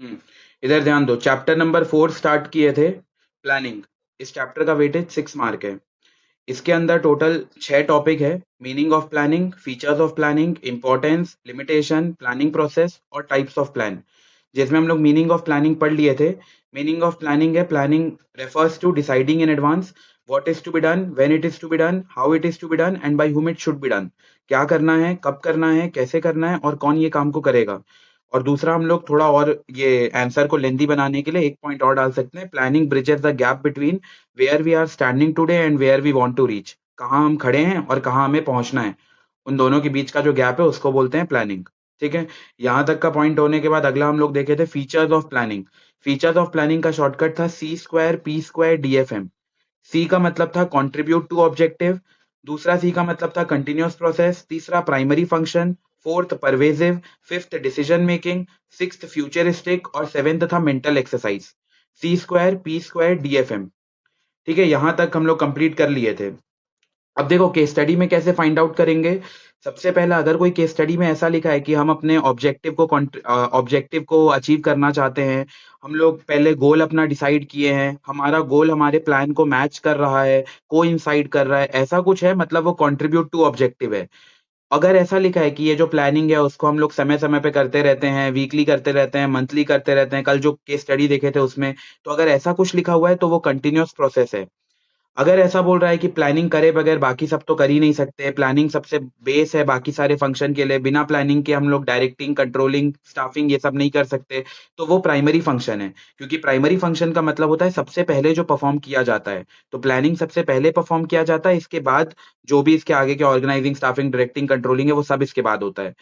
इधर ध्यान दो, चैप्टर नंबर 4 स्टार्ट किए थे, प्लानिंग। इस चैप्टर का वेटेज 6 मार्क है। इसके अंदर टोटल 6 टॉपिक है। Meaning of planning, features of planning, importance, limitation, planning process और टाइप्स ऑफ प्लान। जिसमें हम लोग मीनिंग ऑफ प्लानिंग पढ़ लिए थे। मीनिंग ऑफ प्लानिंग है, planning refers to deciding in advance what is to be done, when it is to be done, how it is to be done and by whom it should be done. क्या करना है, कब करना है, कैसे करना है और कौन ये काम को करेगा। और दूसरा हम लोग थोड़ा और ये आंसर को लेंदी बनाने के लिए एक पॉइंट और डाल सकते हैं, planning bridges the gap between where we are standing today and where we want to reach. कहाँ हम खड़े हैं और कहाँ हमें पहुंचना है, उन दोनों के बीच का जो गैप है उसको बोलते हैं प्लानिंग। ठीक है, यहाँ तक का पॉइंट होने के बाद अगला हम लोग देखे थे features of planning. Features of planning का शॉर्टकट था सी स्क्वायर पी स्क्वायर DFM। सी का मतलब था कंट्रीब्यूट टू ऑब्जेक्टिव, दूसरा सी का मतलब था कंटिन्यूअस प्रोसेस, तीसरा primary function, fourth pervasive, fifth decision making, sixth futuristic और सेवेंथ था मेंटल एक्सरसाइज। सी स्क्वायर पी स्क्वायर DFM। ठीक है, यहां तक हम लोग कंप्लीट कर लिए थे। अब देखो केस स्टडी में कैसे फाइंड आउट करेंगे। सबसे पहला, अगर कोई केस स्टडी में ऐसा लिखा है कि हम अपने ऑब्जेक्टिव को अचीव करना चाहते हैं, हम लोग पहले गोल अपना डिसाइड किए हैं, हमारा गोल हमारे प्लान को मैच कर रहा है, कोइंसाइड कर रहा है, ऐसा कुछ है, मतलब वो कंट्रीब्यूट टू ऑब्जेक्टिव है। अगर ऐसा लिखा है कि ये जो प्लानिंग है उसको हम लोग समय समय पे करते रहते हैं, वीकली करते रहते हैं, मंथली करते रहते हैं, कल जो केस स्टडी देखे थे उसमें, तो अगर ऐसा कुछ लिखा हुआ है तो वो कंटिन्यूअस प्रोसेस है। अगर ऐसा बोल रहा है कि प्लानिंग करे बगैर बाकी सब तो कर ही नहीं सकते, प्लानिंग सबसे बेस है बाकी सारे फंक्शन के लिए, बिना प्लानिंग के हम लोग डायरेक्टिंग, कंट्रोलिंग, स्टाफिंग ये सब नहीं कर सकते, तो वो प्राइमरी फंक्शन है। क्योंकि प्राइमरी फंक्शन का मतलब होता है सबसे पहले जो परफॉर्म किया जाता है, तो प्लानिंग सबसे पहले परफॉर्म किया जाता है, इसके बाद जो भी इसके आगे के ऑर्गेनाइजिंग, स्टाफिंग, डायरेक्टिंग, कंट्रोलिंग है वो सब इसके बाद होता है।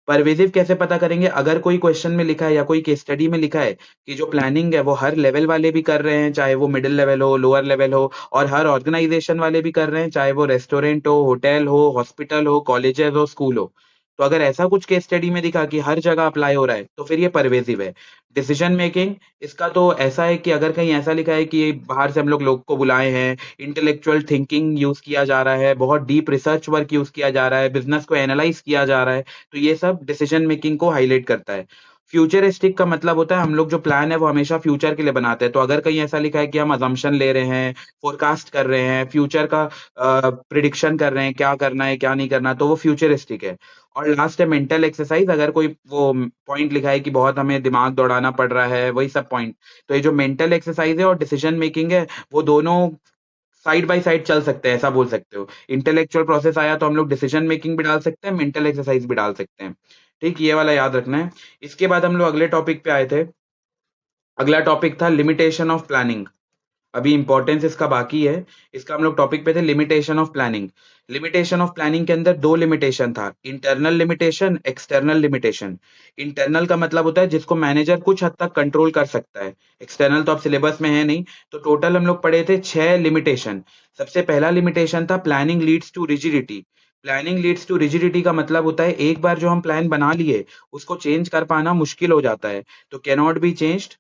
परवेजिव कैसे पता करेंगे, अगर कोई क्वेश्चन में लिखा है या कोई केस स्टडी में लिखा है कि जो प्लानिंग है वो हर लेवल वाले भी कर रहे हैं, चाहे वो मिडिल लेवल हो, लोअर लेवल हो, और हर ऑर्गेनाइजेशन वाले भी कर रहे हैं, चाहे वो रेस्टोरेंट हो, होटल हो, हॉस्पिटल हो, कॉलेजेस हो, स्कूल हो, तो अगर ऐसा कुछ केस स्टडी में दिखा कि हर जगह अप्लाई हो रहा है तो फिर ये परवेजिव है। डिसीजन मेकिंग, इसका तो ऐसा है कि अगर कहीं ऐसा लिखा है कि बाहर से हम लोग को बुलाए हैं, इंटेलेक्चुअल थिंकिंग यूज किया जा रहा है, बहुत डीप रिसर्च वर्क यूज किया जा रहा है, बिजनेस को एनालाइज किया जा रहा है, तो ये सब डिसीजन मेकिंग को हाईलाइट करता है। फ्यूचरिस्टिक का मतलब होता है हम लोग जो प्लान है वो हमेशा फ्यूचर के लिए बनाते हैं, तो अगर कहीं ऐसा लिखा है कि हम अजम्पशन ले रहे हैं, फोरकास्ट कर रहे हैं, फ्यूचर का प्रिडिक्शन कर रहे हैं, क्या करना है क्या नहीं करना, तो वो फ्यूचरिस्टिक है। और लास्ट है मेंटल एक्सरसाइज, अगर कोई वो पॉइंट लिखा है कि बहुत हमें दिमाग दौड़ाना पड़ रहा है, वही सब पॉइंट, तो ये जो मेंटल एक्सरसाइज है और डिसीजन मेकिंग है वो दोनों साइड बाय साइड चल सकते हैं, ऐसा बोल सकते हो। इंटेलेक्चुअल प्रोसेस आया तो हम लोग डिसीजन मेकिंग भी डाल सकते हैं, मेंटल एक्सरसाइज भी डाल सकते हैं। ठीक, ये वाला याद रखना है। इसके बाद हम लोग अगले टॉपिक पे आए थे। अगला टॉपिक था लिमिटेशन ऑफ प्लानिंग। अभी इंपॉर्टेंस इसका बाकी है। इसका हम लोग टॉपिक पे थे limitation of planning. Limitation of planning के अंदर दो लिमिटेशन था, internal limitation, external limitation. Internal का मतलब होता है जिसको मैनेजर कुछ हद तक कंट्रोल कर सकता है, एक्सटर्नल तो अब सिलेबस में है नहीं। तो टोटल हम लोग पढ़े थे 6 लिमिटेशन। सबसे पहला लिमिटेशन था planning leads to rigidity. Planning leads to rigidity का मतलब होता है एक बार जो हम प्लान बना लिए उसको चेंज कर पाना मुश्किल हो जाता है, तो कैनॉट बी चेंज्ड,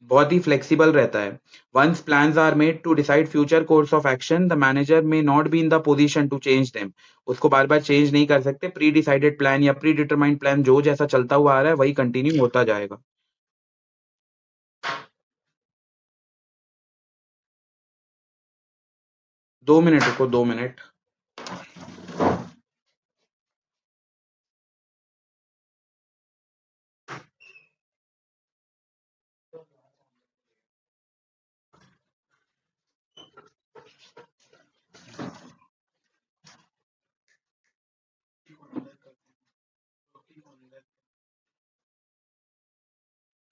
बहुत ही फ्लेक्सिबल रहता है। Once plans are made to decide future course of action, the manager may not be in the position to change them. उसको बार बार चेंज नहीं कर सकते, प्री डिसाइडेड प्लान या प्री डिटरमाइंड प्लान जो जैसा चलता हुआ आ रहा है वही कंटिन्यू होता जाएगा। 2 मिनट रुको, 2 मिनट।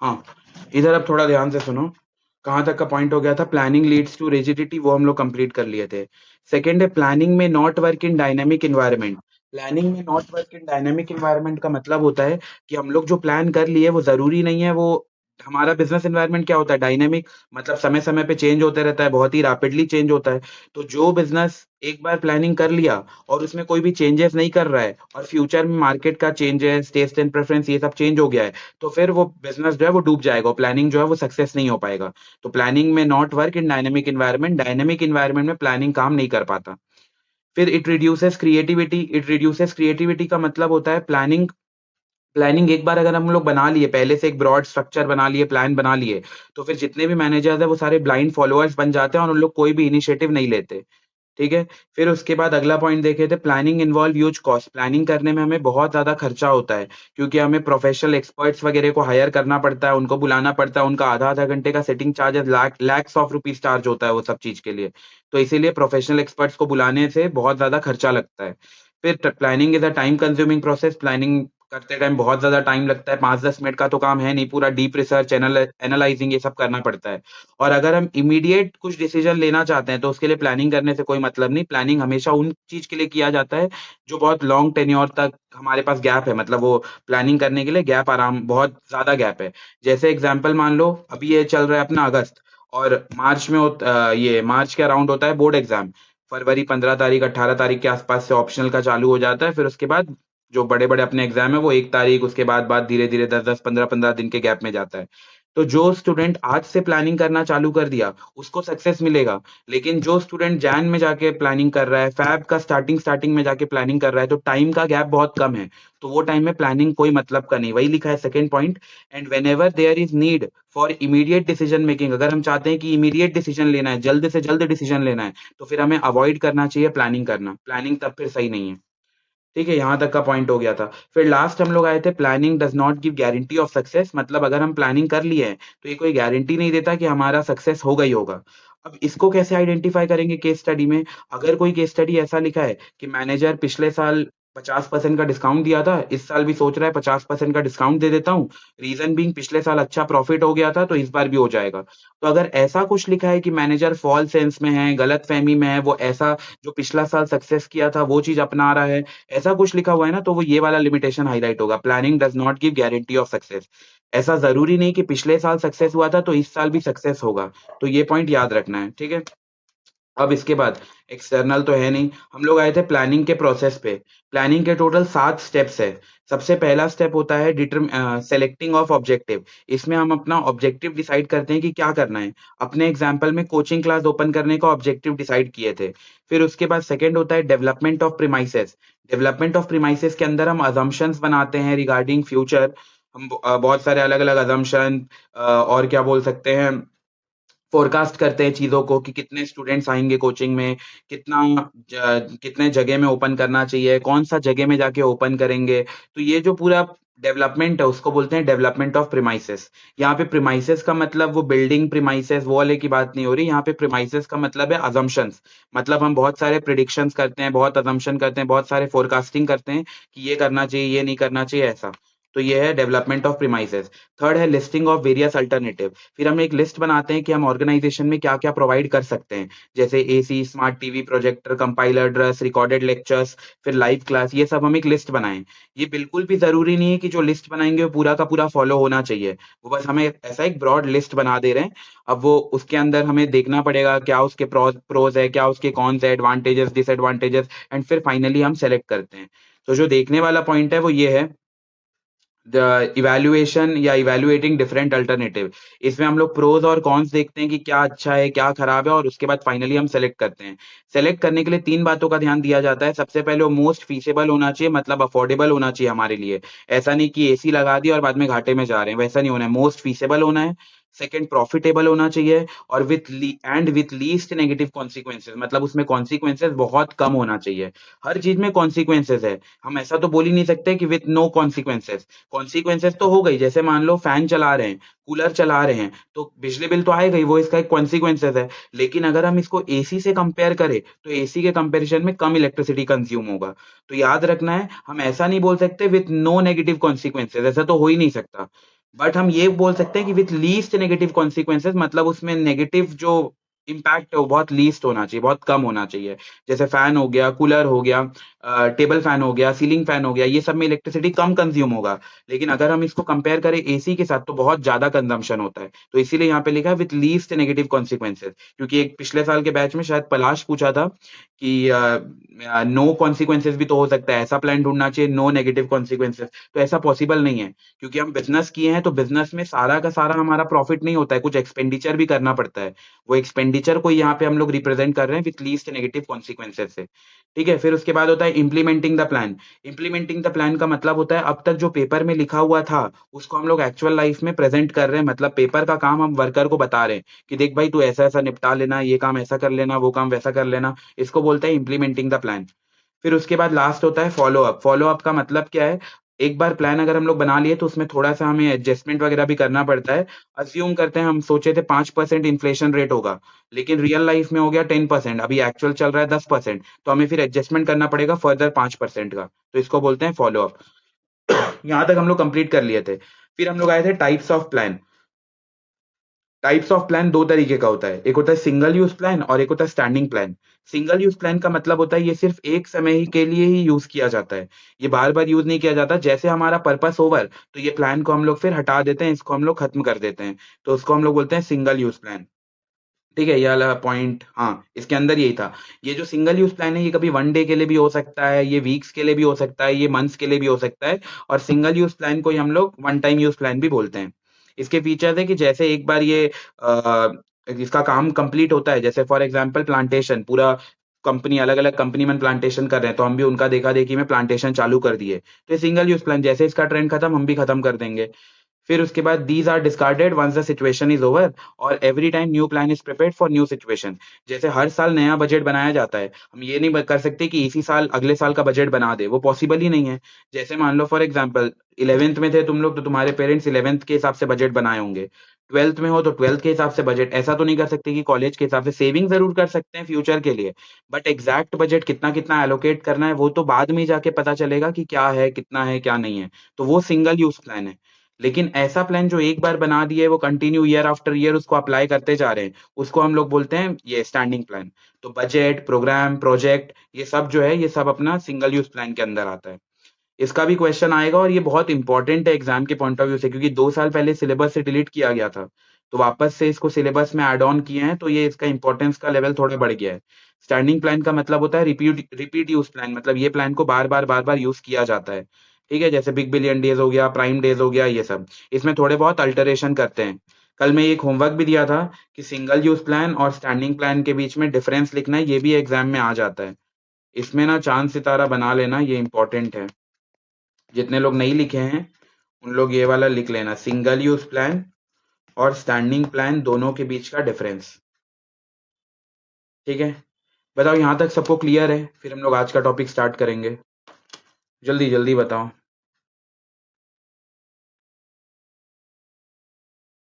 हाँ, इधर अब थोड़ा ध्यान से सुनो। कहाँ तक का पॉइंट हो गया था, प्लानिंग लीड्स टू रिजिडिटी, वो हम लोग कंप्लीट कर लिए थे। सेकंड है प्लानिंग में not work in dynamic environment. Planning में not work in dynamic environment का मतलब होता है कि हम लोग जो प्लान कर लिए वो जरूरी नहीं है वो, हमारा बिजनेस एनवायरनमेंट क्या होता है, डायनेमिक, मतलब समय समय पे चेंज होते रहता है, बहुत ही रैपिडली चेंज होता है। तो जो बिजनेस एक बार प्लानिंग कर लिया और उसमें कोई भी चेंजेस नहीं कर रहा है और फ्यूचर में मार्केट का चेंजेस, टेस्ट एंड प्रेफरेंस ये सब चेंज हो गया है, तो फिर वो बिजनेस जो है वो डूब जाएगा, प्लानिंग जो है वो सक्सेस नहीं हो पाएगा। तो प्लानिंग में not work in dynamic environment, dynamic environment में प्लानिंग काम नहीं कर पाता। फिर it reduces creativity. It reduces creativity का मतलब होता है प्लानिंग प्लानिंग एक बार अगर हम लोग बना लिए, पहले से एक ब्रॉड स्ट्रक्चर बना लिए, प्लान बना लिए, तो फिर जितने भी मैनेजर्स हैं वो सारे ब्लाइंड फॉलोअर्स बन जाते हैं और उन लोग कोई भी इनिशिएटिव नहीं लेते। ठीक है? फिर उसके बाद अगला पॉइंट देखे थे, planning involve huge cost. Planning करने में हमें बहुत ज़्यादा खर्चा होता है, क्योंकि हमें प्रोफेशनल एक्सपर्ट्स वगैरह को हायर करना पड़ता है, उनको बुलाना पड़ता है, उनका आधा-आधा घंटे का setting charges lakhs of rupees charge होता है वो सब चीज़ के लिए। तो इसीलिए प्रोफेशनल एक्सपर्ट्स को बुलाने से बहुत ज़्यादा खर्चा लगता है। फिर ट planning is a time consuming process. Planning करते टाइम बहुत ज़्यादा टाइम लगता है, 5-10 मिनट का तो काम है नहीं, पूरा डीप रिसर्च, एनालाइज़िंग ये सब करना पड़ता है। और अगर हम इमीडिएट कुछ डिसीजन लेना चाहते हैं, तो उसके लिए प्लानिंग करने से कोई मतलब नहीं। प्लानिंग हमेशा उन चीज़ के लिए किया जाता है, जो बहुत लॉन्ग टेन्योर तक हमारे पास गैप है, मतलब वो प्लानिंग करने के लिए गैप आराम बहुत ज़्यादा गैप है। जैसे एग्ज़ाम्पल मान लो, अभी ये चल रहा है अपना अगस्त, और ये मार्च के अराउंड होता है बोर्ड एग्ज़ाम। फरवरी 15 तारीख, 18 तारीख के आसपास से ऑप्शनल का चालू हो जाता है, फिर उसके बाद जो बड़े-बड़े अपने एग्ज़ाम है वो 1 तारीख, उसके बाद धीरे-धीरे 10-10, 15-15 दिन के गैप में जाता है। तो जो स्टूडेंट आज से प्लानिंग करना चालू कर दिया, उसको सक्सेस मिलेगा। लेकिन जो स्टूडेंट जैन में जाके प्लानिंग कर रहा है, फ़ैब का स्टार्टिंग में जाके प्लानिंग कर रहा है, तो टाइम का गैप बहुत कम है। तो वो टाइम में प्लानिंग कोई मतलब का नहीं। वही लिखा है second point, and whenever there is need for immediate decision making. अगर हम चाहते हैं कि इमीडिएट डिसीजन लेना है, जल्द से जल्द डिसीजन लेना है, तो फिर हमें अवॉइड करना चाहिए प्लानिंग करना। प्लानिंग तब फिर सही नहीं है। ठीक है, यहाँ तक का पॉइंट हो गया था। फिर लास्ट हम लोग आए थे, planning does not give guarantee of success. मतलब अगर हम प्लानिंग कर लिए हैं, तो ये कोई गारंटी नहीं देता कि हमारा सक्सेस होगा ही होगा। अब इसको कैसे आइडेंटिफ़ाई करेंगे केस स्टडी में? अगर कोई केस स्टडी ऐसा लिखा है कि मैनेजर पिछले साल 50% का डिस्काउंट दिया था, इस साल भी सोच रहा है 50% का डिस्काउंट दे देता हूँ, रीज़न बीइंग पिछले साल अच्छा प्रॉफिट हो गया था, तो इस बार भी हो जाएगा। तो अगर ऐसा कुछ लिखा है कि मैनेजर फ़ॉल्स सेंस में है, गलतफ़हमी में है, वो ऐसा जो पिछला साल सक्सेस किया था, वो चीज़ अपना रहा है, ऐसा कुछ लिखा हुआ है ना, तो वो ये वाला लिमिटेशन हाइलाइट होगा, planning does not give guarantee of success. ऐसा ज़रूरी नहीं कि पिछले साल सक्सेस हुआ था तो इस साल भी सक्सेस होगा। तो ये पॉइंट याद रखना है, ठीक है? अब इसके बाद एक्सटर्नल तो है नहीं, हम लोग आए थे प्लानिंग के प्रोसेस पे। प्लानिंग के टोटल 7 स्टेप्स है। सबसे पहला स्टेप होता है सेलेक्टिंग ऑफ ऑब्जेक्टिव। इसमें हम अपना ऑब्जेक्टिव डिसाइड करते हैं कि क्या करना है। अपने एग्जांपल में कोचिंग क्लास ओपन करने का ऑब्जेक्टिव डिसाइड किए थे। फिर उसके बाद सेकंड होता है development of premises. Development of premises के अंदर हम असम्पशन्स बनाते हैं रिगार्डिंग फ्यूचर। हम बहुत सारे अलग-अलग असम्पशन और क्या बोल सकते हैं, फ़ोरकास्ट करते हैं चीज़ों को कि कितने स्टूडेंट्स आएँगे कोचिंग में, कितने जगह में ओपन करना चाहिए, कौन-सा जगह में जाके ओपन करेंगे। तो ये जो पूरा डेवलपमेंट है उसको बोलते हैं डेवलपमेंट ऑफ प्रीमाइसेस। यहाँ पे प्रीमाइसेस का मतलब वो बिल्डिंग प्रीमाइसेस वो वाले की बात नहीं हो रही, यहाँ पे प्रीमाइसेस का मतलब है असम्पशन्स। मतलब हम बहुत सारे प्रेडिक्शंस करते हैं, बहुत असम्पशन करते हैं, बहुत सारे फ़ोरकास्टिंग करते हैं कि ये करना चाहिए, ये नहीं करना चाहिए, ऐसा। तो ये है डेवलपमेंट ऑफ प्रीमाइसेस। थर्ड है लिस्टिंग ऑफ वेरियस अल्टरनेटिव। फिर हम एक लिस्ट बनाते हैं कि हम ऑर्गेनाइजेशन में क्या-क्या प्रोवाइड कर सकते हैं। जैसे AC, smart TV, projector, compiler, dress, recorded lectures, फिर लाइव क्लास, ये सब हम एक लिस्ट बनाएँ। ये बिल्कुल भी ज़रूरी नहीं है कि जो लिस्ट बनाएँगे वो पूरा का पूरा फॉलो होना चाहिए। वो बस हमें ऐसा एक ब्रॉड लिस्ट बना दे रहे हैं। अब वो उसके अंदर हमें देखना पड़ेगा क्या उसके प्रोस है, क्या उसके कॉन्स है, एडवांटेजेस, डिसएडवांटेजेस, एंड फिर फाइनली हम सेलेक्ट करते हैं। तो जो देखने वाला पॉइंट है वो ये है, द इवैल्यूएशन या इवैल्यूएटिंग डिफरेंट अल्टरनेटिव। इसमें हम लोग प्रोस और कॉन्स देखते हैं कि क्या अच्छा है, क्या खराब है, और उसके बाद फाइनली हम सेलेक्ट करते हैं। सेलेक्ट करने के लिए 3 बातों का ध्यान दिया जाता है। सबसे पहले वो मोस्ट फीसिबल होना चाहिए, मतलब अफोर्डेबल होना चाहिए हमारे लिए। ऐसा नहीं कि एसी लगा दिया और बाद में घाटे में जा रहे हैं, वैसा नहीं होना है। मोस्ट फीसिबल होना है। सेकंड, प्रॉफिटेबल होना चाहिए, और विथ लीस्ट नेगेटिव कॉन्सिक्वेंसेस, मतलब उसमें कॉन्सिक्वेंसेस बहुत कम होना चाहिए। हर चीज़ में कॉन्सिक्वेंसेस है। हम ऐसा तो बोल ही नहीं सकते कि विथ नो कॉन्सिक्वेंसेस। कॉन्सिक्वेंसेस तो हो गई, जैसे मान लो फैन चला रहे हैं, कूलर चला रहे हैं, तो बिजली बिल तो आएगा ही, वो इसका एक कॉन्सिक्वेंसेस है। लेकिन अगर हम इसको एसी से कंपेयर करें, तो एसी के कंपैरिजन में कम इलेक्ट्रिसिटी कंज्यूम होगा। तो याद रखना है, हम ऐसा नहीं बोल सकते विथ नो नेगेटिव कॉन्सिक्वेंसेस, ऐसा तो हो ही नहीं सकता। बट हम ये बोल सकते हैं कि विथ लीस्ट नेगेटिव कॉन्सिक्वेंसेस, मतलब उसमें नेगेटिव जो इम्पैक्ट है वो बहुत लीस्ट होना चाहिए, बहुत कम होना चाहिए। जैसे फैन हो गया, कूलर हो गया, टेबल फैन हो गया, सीलिंग फैन हो गया, ये सब में इलेक्ट्रिसिटी कम कंज्यूम होगा। लेकिन अगर हम इसको कंपेयर करें एसी के साथ, तो बहुत ज़्यादा कंजम्पशन होता है। तो इसीलिए यहाँ पे लिखा है विथ लीस्ट नेगेटिव कॉन्सिक्वेंसेस। क्योंकि एक पिछले साल के बैच में शायद पलाश पूछा था कि नो कॉन्सिक्वेंसेस भी तो हो सकता है, ऐसा प्लान ढूँढना चाहिए नो नेगेटिव कॉन्सिक्वेंसेस। तो ऐसा पॉसिबल नहीं है, क्योंकि हम बिज़नेस किए हैं, तो बिज़नेस में सारा का सारा हमारा प्रॉफिट नहीं होता है, कुछ एक्सपेंडिचर भी करना पड़ता है। वो एक्सपेंडिचर एक्सपेंडिचर को यहाँ पे हम लोग रिप्रेजेंट कर रहे हैं विथ लीस्ट नेगेटिव कॉन्सिक्वेंसेज से। ठीक है, फिर उसके बाद होता है implementing the plan. Implementing the plan का मतलब होता है अब तक जो पेपर में लिखा हुआ था उसको हम लोग एक्चुअल लाइफ में प्रेजेंट कर रहे हैं, मतलब पेपर का काम हम वर्कर को बता रहे हैं कि देख भाई तू ऐसा ऐसा निपटा लेना, ये काम ऐसा कर लेना, वो काम वैसा कर लेना। इसको बोलते हैं इम्प्लीमेंटिंग द प्लान। फिर उसके बाद लास्ट होता है फॉलो अप। फॉलो अप का मतलब क्या है, एक बार प्लान अगर हम लोग बना लिए तो उसमें थोड़ा सा हमें एडजस्टमेंट वगैरह भी करना पड़ता है। अज्यूम करते हैं हम सोचे थे 5% इन्फ्लेशन रेट होगा, लेकिन रियल लाइफ में हो गया 10%, अभी एक्चुअल चल रहा है 10%, तो हमें फिर एडजस्टमेंट करना पड़ेगा फर्दर 5% का। तो इसको बोलते हैं फॉलो अप। यहाँ तक हम लोग कंप्लीट कर लिए थे। फिर हम लोग आए थे types of plan. Types of plan दो तरीके का होता है, एक होता है सिंगल यूज प्लान और एक होता है standing plan. Single use plan का मतलब होता है ये सिर्फ एक समय ही के लिए ही यूज किया जाता है, ये बार बार यूज नहीं किया जाता। जैसे हमारा पर्पस ओवर तो ये प्लान को हम लोग फिर हटा देते हैं, इसको हम लोग खत्म कर देते हैं, तो उसको हम लोग बोलते हैं सिंगल यूज प्लान। ठीक है, ये वाला पॉइंट, हाँ इसके अंदर यही था। ये जो सिंगल यूज प्लान है ये कभी 1 डे के लिए भी हो सकता है, ये वीक्स के लिए भी हो सकता है, ये मंथ्स के लिए भी हो सकता है। और सिंगल यूज प्लान को ही हम लोग वन टाइम यूज प्लान भी बोलते हैं। इसके फीचर्स है कि जैसे एक बार ये इसका काम कंप्लीट होता है, जैसे फॉर एग्जांपल प्लांटेशन, पूरा कंपनी अलग अलग कंपनी में प्लांटेशन कर रहे हैं तो हम भी उनका देखा देखी में प्लांटेशन चालू कर दिए, तो ये सिंगल यूज प्लान, जैसे इसका ट्रेंड खत्म हम भी खत्म कर देंगे। फिर उसके बाद these are discarded once the situation is over और every time new plan is prepared for new situation. जैसे हर साल नया बजट बनाया जाता है, हम ये नहीं कर सकते कि इसी साल अगले साल का बजट बना दे, वो पॉसिबल ही नहीं है। जैसे मान लो फॉर एग्जांपल 11th में थे तुम लोग तो तुम्हारे पेरेंट्स 11th के हिसाब से बजट बनाए होंगे, 12th में हो तो 12th के हिसाब से बजट, ऐसा तो नहीं कर सकते कि कॉलेज के हिसाब से। सेविंग जरूर कर सकते हैं फ्यूचर के लिए, बट एग्जैक्ट बजट कितना कितना एलोकेट करना है वो तो बाद में जाके पता चलेगा कि क्या है, कितना है, क्या नहीं है। तो वो सिंगल यूज प्लान है। लेकिन ऐसा प्लान जो एक बार बना दिए वो कंटिन्यू ईयर आफ्टर ईयर उसको अप्लाई करते जा रहे हैं, उसको हम लोग बोलते हैं ये स्टैंडिंग प्लान। तो बजट, प्रोग्राम, प्रोजेक्ट, ये सब जो है ये सब अपना सिंगल यूज प्लान के अंदर आता है। इसका भी क्वेश्चन आएगा और ये बहुत इंपॉर्टेंट है एग्जाम के पॉइंट ऑफ व्यू से, क्योंकि 2 साल पहले सिलेबस से डिलीट किया गया था, तो वापस से इसको सिलेबस में ऐड ऑन किए हैं, तो ये इसका इंपॉर्टेंस का लेवल थोड़ा बढ़ गया है। स्टैंडिंग प्लान का मतलब होता है रिपीट रिपीट यूज प्लान, मतलब ये प्लान को बार बार यूज किया जाता है। ठीक है, जैसे बिग बिलियन डेज हो गया, प्राइम डेज हो गया, ये सब इसमें थोड़े बहुत अल्टरेशन करते हैं। कल मैं एक होमवर्क भी दिया था कि सिंगल यूज प्लान और स्टैंडिंग प्लान के बीच में डिफरेंस लिखना है, ये भी एग्जाम में आ जाता है। इसमें ना चांद सितारा बना लेना, ये इंपॉर्टेंट है। जितने लोग नहीं लिखे हैं उन लोग ये वाला लिख लेना, सिंगल यूज प्लान और स्टैंडिंग प्लान दोनों के बीच का डिफरेंस। ठीक है, बताओ यहाँ तक सबको क्लियर है? फिर हम लोग आज का टॉपिक स्टार्ट करेंगे, जल्दी जल्दी बताओ।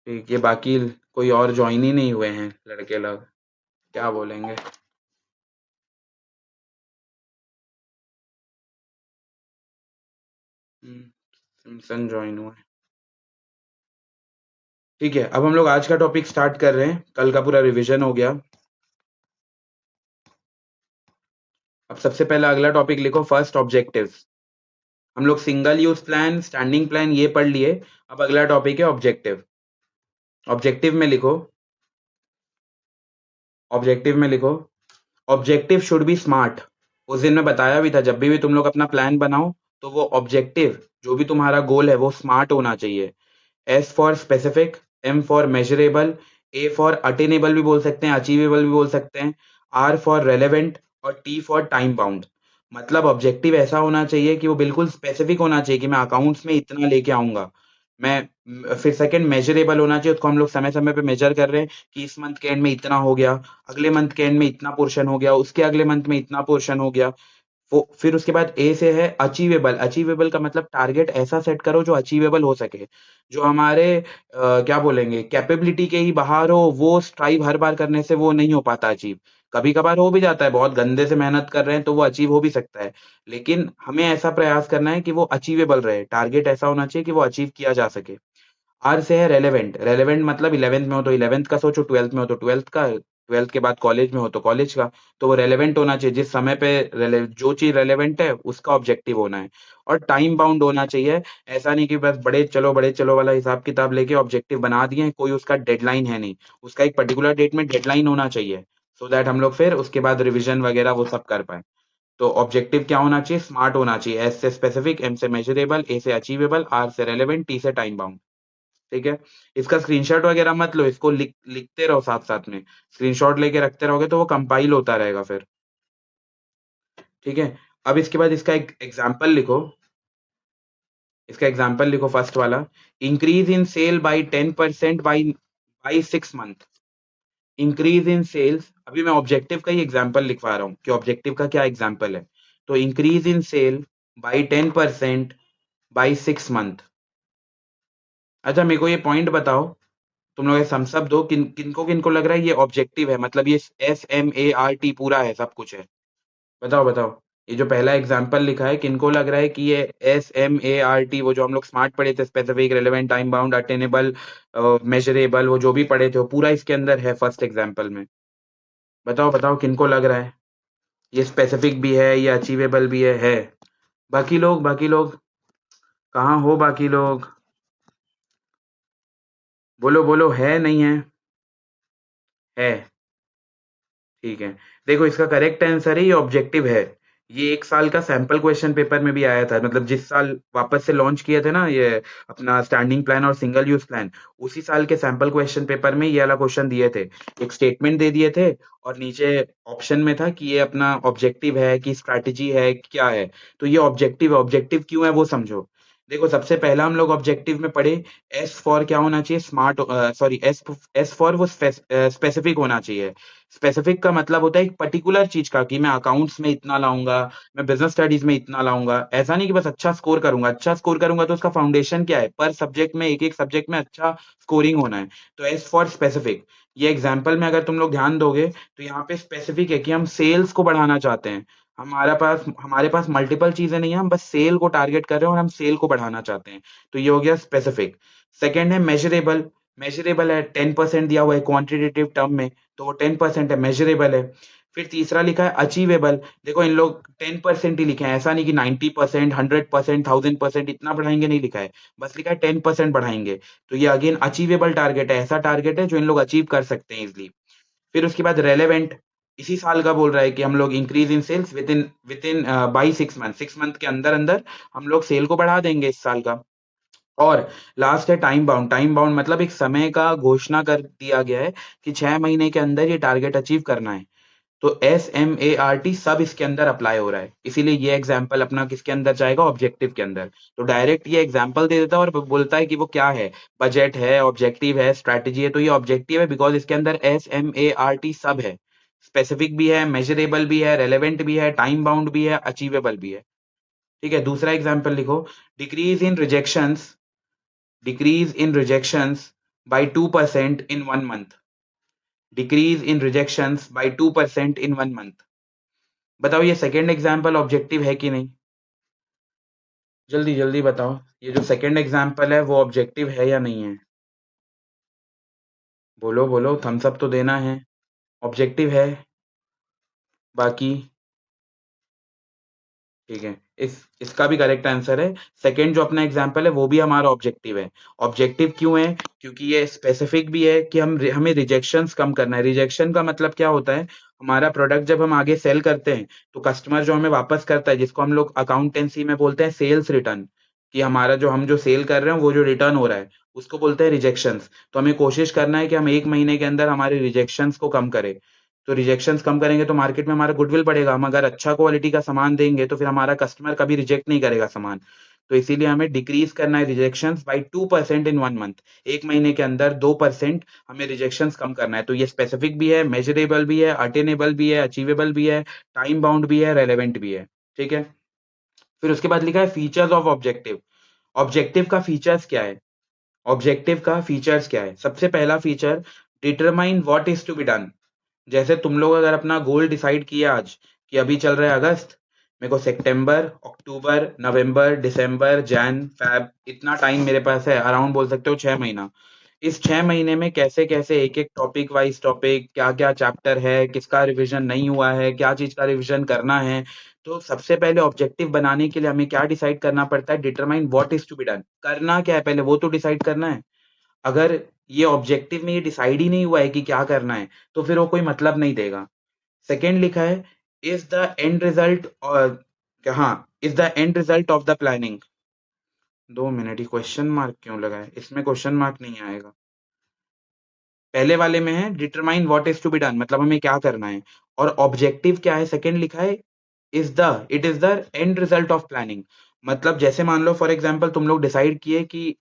ठीक, ये बाकी कोई और ज्वाइन ही नहीं हुए हैं लड़के लोग, क्या बोलेंगे? सिमसन ज्वाइन हुआ है। ठीक है, अब हम लोग आज का टॉपिक स्टार्ट कर रहे हैं, कल का पूरा रिवीजन हो गया। अब सबसे पहला अगला टॉपिक लिखो, फर्स्ट ऑब्जेक्टिव्स। हम लोग single use plan, standing plan ये पढ़ लिए, अब अगला टॉपिक है ऑब्जेक्टिव। ऑब्जेक्टिव में लिखो, ऑब्जेक्टिव में लिखो, ऑब्जेक्टिव शुड बी स्मार्ट। उस दिन मैं बताया भी था जब भी तुम लोग अपना प्लान बनाओ तो वो ऑब्जेक्टिव जो भी तुम्हारा गोल है वो स्मार्ट होना चाहिए। S for specific, M for measurable, A for attainable भी बोल सकते हैं, अचीवेबल भी बोल सकते हैं, आर फॉर रेलेवेंट और टी फॉर टाइम बाउंड। मतलब ऑब्जेक्टिव ऐसा होना चाहिए कि वो बिल्कुल स्पेसिफिक होना चाहिए कि मैं अकाउंट्स में इतना लेके आऊंगा। फिर सेकंड मेजरेबल होना चाहिए, उसको हम लोग समय समय पे मेजर कर रहे हैं कि इस मंथ के एंड में इतना हो गया, अगले मंथ के एंड में इतना पोर्शन हो गया, उसके अगले मंथ में इतना पोर्शन हो गया। वो फिर उसके बाद ए से है अचीवेबल। अचीवेबल का मतलब टारगेट ऐसा सेट करो जो अचीवेबल हो सके, जो हमारे क्या बोलेंगे कैपेबिलिटी के ही बाहर हो, वो स्ट्राइव हर बार करने से वो नहीं हो पाता अचीव। कभी कभार हो भी जाता है, बहुत गंदे से मेहनत कर रहे हैं तो वो अचीव हो भी सकता है, लेकिन हमें ऐसा प्रयास करना है कि वो अचीवेबल रहे, टारगेट ऐसा होना चाहिए कि वो अचीव किया जा सके। आर से है रेलेवेंट। रेलेवेंट मतलब 11th में हो तो 11th का सोचो, 12th में हो तो 12th का, 12th के बाद कॉलेज में हो तो कॉलेज का। तो वो रेलेवेंट होना चाहिए, जिस समय पे जो चीज रेलेवेंट है उसका ऑब्जेक्टिव होना है। और टाइम बाउंड होना चाहिए, ऐसा नहीं कि बस बड़े चलो वाला हिसाब किताब लेके ऑब्जेक्टिव बना दिए, कोई उसका डेडलाइन है नहीं, उसका एक पर्टिकुलर डेट में डेडलाइन होना चाहिए, सो दैट हम लोग फिर उसके बाद रिविजन वगैरह वो सब कर पाए। तो ऑब्जेक्टिव क्या होना चाहिए? स्मार्ट होना चाहिए, एस से स्पेसिफिक, एम से मेजरेबल, ए से अचीवेबल, आर से रेलेवेंट, टी से टाइम बाउंड। ठीक है, इसका स्क्रीनशॉट वगैरह मत लो, इसको लिखते रहो साथ साथ में, स्क्रीनशॉट लेके रखते रहोगे तो वो कंपाइल होता रहेगा फिर। ठीक है, अब इसके बाद इसका एक एग्जाम्पल लिखो, इसका एग्जाम्पल लिखो फर्स्ट वाला, increase in sale by 10% by 6 month. Increase in sales, अभी मैं ऑब्जेक्टिव का ही एग्जाम्पल लिखवा रहा हूँ कि ऑब्जेक्टिव का क्या एग्जाम्पल है। तो increase in sale by 10% by 6 month. अच्छा मेरे को ये पॉइंट बताओ, तुम लोग थम्स अप दो, किनको लग रहा है ये ऑब्जेक्टिव है, मतलब ये SMART पूरा है, सब कुछ है। बताओ बताओ, ये जो पहला एग्जाम्पल लिखा है किनको लग रहा है कि ये SMART, वो जो हम लोग स्मार्ट पढ़े थे, specific, relevant, time bound, attainable, measurable, वो जो भी पढ़े थे वो पूरा इसके अंदर है फर्स्ट एग्जाम्पल में। बताओ बताओ किनको लग रहा है ये स्पेसिफिक भी है, ये अचीवेबल भी है। बाकी लोग कहाँ हो, बाकी लोग बोलो बोलो, है नहीं है? है, ठीक है। देखो इसका करेक्ट आंसर है, ये ऑब्जेक्टिव है। ये 1 साल का सैंपल क्वेश्चन पेपर में भी आया था, मतलब जिस साल वापस से लॉन्च किए थे ना ये अपना स्टैंडिंग प्लान और सिंगल यूज प्लान, उसी साल के सैंपल क्वेश्चन पेपर में ये वाला क्वेश्चन दिए थे। एक स्टेटमेंट दे दिए थे और नीचे ऑप्शन में था कि ये अपना ऑब्जेक्टिव है कि स्ट्रैटेजी है कि क्या है। तो ये ऑब्जेक्टिव है, ऑब्जेक्टिव क्यों है वो समझो। देखो सबसे पहला हम लोग ऑब्जेक्टिव में पढ़े, एस फॉर क्या होना चाहिए, स्मार्ट, सॉरी, एस फॉर वो स्पेसिफिक होना चाहिए। स्पेसिफिक का मतलब होता है एक पर्टिकुलर चीज का, कि मैं अकाउंट्स में इतना लाऊंगा, मैं बिजनेस स्टडीज में इतना लाऊंगा, ऐसा नहीं कि बस अच्छा स्कोर करूंगा। अच्छा स्कोर करूंगा तो उसका फाउंडेशन क्या है, पर सब्जेक्ट में, एक एक सब्जेक्ट में अच्छा स्कोरिंग होना है। तो एस फॉर स्पेसिफिक। ये एग्जाम्पल में अगर तुम लोग ध्यान दोगे तो यहाँ पे स्पेसिफिक है कि हम सेल्स को बढ़ाना चाहते हैं। हमारे पास मल्टीपल चीजें नहीं है, हम बस सेल को टारगेट कर रहे हैं और हम सेल को बढ़ाना चाहते हैं। तो ये हो गया स्पेसिफिक। सेकेंड है मेजरेबल। मेजरेबल है, 10% दिया हुआ है क्वांटिटेटिव टर्म में, तो वो 10% है, मेजरेबल है। फिर तीसरा लिखा है अचीवेबल। देखो इन लोग 10% ही लिखे हैं, ऐसा नहीं कि 90%, 100%, 1000% इतना बढ़ाएंगे, नहीं लिखा है, बस लिखा है 10% बढ़ाएंगे। तो ये अगेन अचीवेबल टारगेट है, ऐसा टारगेट है जो इन लोग अचीव कर सकते हैं इजिली। फिर उसके बाद रेलेवेंट, इसी साल का बोल रहा है कि हम लोग increase in sales within by 6 month, 6 month के अंदर अंदर हम लोग सेल को बढ़ा देंगे इस साल का। और लास्ट है टाइम बाउंड। टाइम बाउंड मतलब एक समय का घोषणा कर दिया गया है कि 6 महीने के अंदर ये टारगेट अचीव करना है। तो SMART सब इसके अंदर अप्लाई हो रहा है, इसीलिए ये एग्जाम्पल अपना किसके अंदर जाएगा, ऑब्जेक्टिव के अंदर। तो डायरेक्ट ये एग्जाम्पल दे देता है और बोलता है कि वो क्या है, बजट है, ऑब्जेक्टिव है, स्ट्रैटेजी है। तो ये ऑब्जेक्टिव है बिकॉज इसके अंदर SMART सब है, स्पेसिफिक भी है, मेजरेबल भी है, रेलेवेंट भी है, टाइम बाउंड भी है, अचीवेबल भी है। ठीक है, दूसरा एग्जाम्पल लिखो, decrease in rejections, decrease in rejections by 2% in 1 month, decrease in rejections by 2% in 1 month। बताओ ये सेकेंड एग्जाम्पल ऑब्जेक्टिव है कि नहीं, जल्दी जल्दी बताओ, ये जो सेकेंड एग्जाम्पल है वो ऑब्जेक्टिव है या नहीं है? बोलो बोलो, थम्स अप तो देना है, ऑब्जेक्टिव है। बाकी ठीक है, इसका भी करेक्ट आंसर है। सेकंड जो अपना एग्जांपल है वो भी हमारा ऑब्जेक्टिव है। ऑब्जेक्टिव क्यों है, क्योंकि ये स्पेसिफिक भी है कि हमें रिजेक्शंस कम करना है। रिजेक्शन का मतलब क्या होता है, हमारा प्रोडक्ट जब हम आगे सेल करते हैं तो कस्टमर जो हमें वापस करता है, जिसको हम लोग अकाउंटेंसी में बोलते हैं सेल्स रिटर्न, कि हमारा जो हम जो सेल कर रहे हैं वो जो रिटर्न हो रहा है उसको बोलते हैं रिजेक्शंस। तो हमें कोशिश करना है कि हम 1 महीने के अंदर हमारे रिजेक्शंस को कम करें। तो रिजेक्शंस कम करेंगे तो मार्केट में हमारा गुडविल बढ़ेगा। हम अगर अच्छा क्वालिटी का सामान देंगे तो फिर हमारा कस्टमर कभी रिजेक्ट नहीं करेगा सामान। तो इसीलिए हमें डिक्रीज करना है रिजेक्शंस बाय 2% इन 1 मंथ। 1 महीने के अंदर 2% हमें रिजेक्शंस कम करना है। तो ये स्पेसिफिक भी है, मेजरेबल भी है, अटेनेबल भी है, अचीवेबल भी है, टाइम बाउंड भी है, रेलेवेंट भी है। ठीक है, फिर उसके बाद लिखा है फीचर्स ऑफ ऑब्जेक्टिव। ऑब्जेक्टिव का फीचर्स क्या है, ऑब्जेक्टिव का फीचर्स क्या है? सबसे पहला feature, determine what is to be done. जैसे तुम लोग अगर अपना गोल डिसाइड किया आज कि अभी चल रहा है अगस्त, मेरे को सितंबर, अक्टूबर, नवंबर, दिसंबर, जैन, फेब, इतना टाइम मेरे पास है, अराउंड बोल सकते हो 6 महीना। इस 6 महीने में कैसे कैसे एक एक टॉपिक वाइज टॉपिक, क्या क्या चैप्टर है, किसका रिवीजन नहीं हुआ है, क्या चीज का रिवीजन करना है। तो सबसे पहले ऑब्जेक्टिव बनाने के लिए हमें क्या डिसाइड करना पड़ता है, determine what is to be done, करना क्या है पहले वो तो डिसाइड करना है। अगर ये ऑब्जेक्टिव में ये डिसाइड ही नहीं हुआ है कि क्या करना है तो फिर वो कोई मतलब नहीं देगा। सेकेंड लिखा है, इज द एंड रिजल्ट, और हाँ, is the end result of the planning. 2 minute, ये क्वेश्चन मार्क क्यों लगा है? इसमें क्वेश्चन मार्क नहीं आएगा। पहले वाले में है determine what is to be done, मतलब हमें क्या करना है, और ऑब्जेक्टिव क्या है, सेकंड लिखा है it is the end result of planning. मतलब जैसे मान लो फॉर एग्जांपल तुम लोग डिसाइड किए कि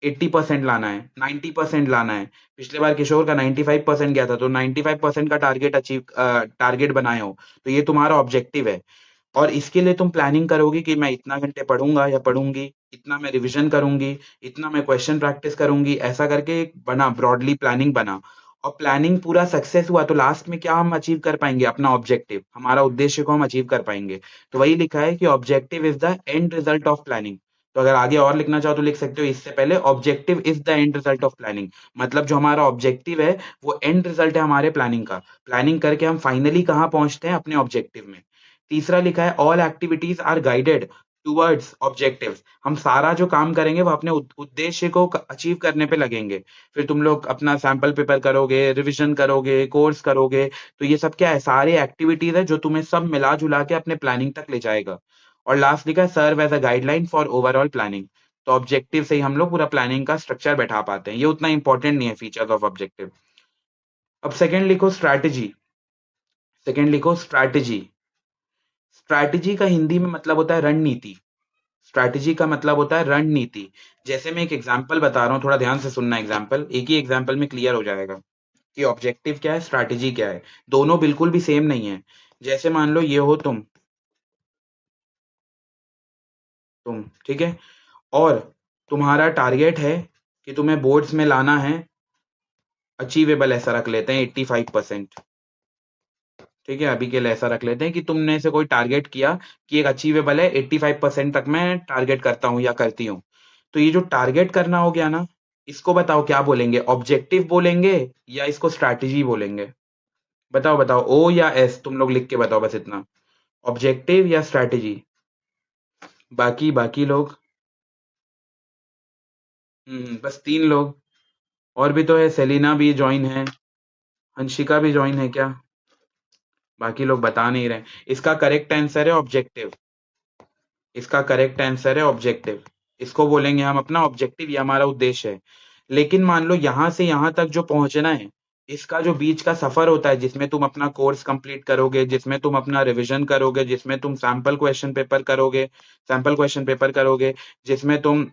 80% लाना है, 90% लाना है। पिछले बार किशोर का 95% गया था, तो 95% का टारगेट बनाए हो, तो ये तुम्हारा ऑब्जेक्टिव है। और इसके लिए तुम प्लानिंग करोगे कि मैं इतना घंटे पढ़ूंगा या पढ़ूंगी, इतना मैं रिवीजन करूंगी, इतना मैं क्वेश्चन प्रैक्टिस करूंगी, ऐसा करके एक बना, ब्रॉडली प्लानिंग बना। और प्लानिंग पूरा सक्सेस हुआ तो लास्ट में क्या हम अचीव कर पाएंगे? अपना ऑब्जेक्टिव, हमारा उद्देश्य को हम अचीव कर पाएंगे। तो वही लिखा है कि objective is the end result of planning. तो अगर आगे और लिखना चाहो तो लिख सकते हो इससे पहले objective is the end result of planning. मतलब जो हमारा ऑब्जेक्टिव है वो एंड रिजल्ट है हमारे प्लानिंग का। प्लानिंग करके हम फाइनली कहाँ पहुंचते हैं? अपने ऑब्जेक्टिव में। तीसरा लिखा है all activities are guided towards objectives. हम सारा जो काम करेंगे वो अपने उद्देश्य को अचीव करने पे लगेंगे। फिर तुम लोग अपना सैंपल पेपर करोगे, रिवीजन करोगे, कोर्स करोगे, तो ये सब क्या है? सारे एक्टिविटीज है जो तुम्हें सब मिला जुला के अपने प्लानिंग तक ले जाएगा। और लास्ट लिखा है serve as a guideline for overall planning. तो ऑब्जेक्टिव से ही हम लोग पूरा प्लानिंग का स्ट्रक्चर बैठा पाते हैं। ये उतना इंपॉर्टेंट नहीं है फीचर्स ऑफ ऑब्जेक्टिव। अब सेकंड लिखो स्ट्रैटेजी। सेकंड लिखो स्ट्रैटेजी। स्ट्रैटेजी का हिंदी में मतलब होता है रणनीति। स्ट्रैटेजी का मतलब होता है रणनीति। जैसे मैं एक एग्जांपल बता रहा हूँ, थोड़ा ध्यान से सुनना। एग्जांपल एक ही एग्जांपल में क्लियर हो जाएगा कि ऑब्जेक्टिव क्या है, स्ट्रैटेजी क्या है। दोनों बिल्कुल भी सेम नहीं है। जैसे मान लो ये हो तुम ठीक है, और तुम्हारा टारगेट है कि तुम्हें बोर्ड्स में लाना है अचीवेबल, ऐसा रख लेते हैं 85%। ठीक है, अभी के लिए ऐसा रख लेते हैं कि तुमने से कोई टारगेट किया कि एक अचीवेबल है, 85% तक मैं टारगेट करता हूँ या करती हूँ। तो ये जो टारगेट करना हो गया ना, इसको बताओ क्या बोलेंगे? ऑब्जेक्टिव बोलेंगे या इसको स्ट्रैटेजी बोलेंगे? बताओ बताओ, ओ या एस, तुम लोग लिख के बताओ बस इतना। ऑब्जेक्टिव या स्ट्रैटेजी? बाकी बाकी लोग? बस 3 लोग। और भी तो है, सेलिना भी ज्वाइन है, हंशिका भी ज्वाइन है क्या? बाकी लोग बता नहीं रहे। इसका करेक्ट आंसर है ऑब्जेक्टिव। इसका करेक्ट आंसर है ऑब्जेक्टिव। इसको बोलेंगे हम अपना ऑब्जेक्टिव, ये हमारा उद्देश्य है। लेकिन मान लो यहां से यहां तक जो पहुंचना है, इसका जो बीच का सफर होता है, जिसमें तुम अपना कोर्स कंप्लीट करोगे, जिसमें तुम अपना रिवीजन करोगे, जिसमें तुम सैंपल क्वेश्चन पेपर करोगे, जिसमें तुम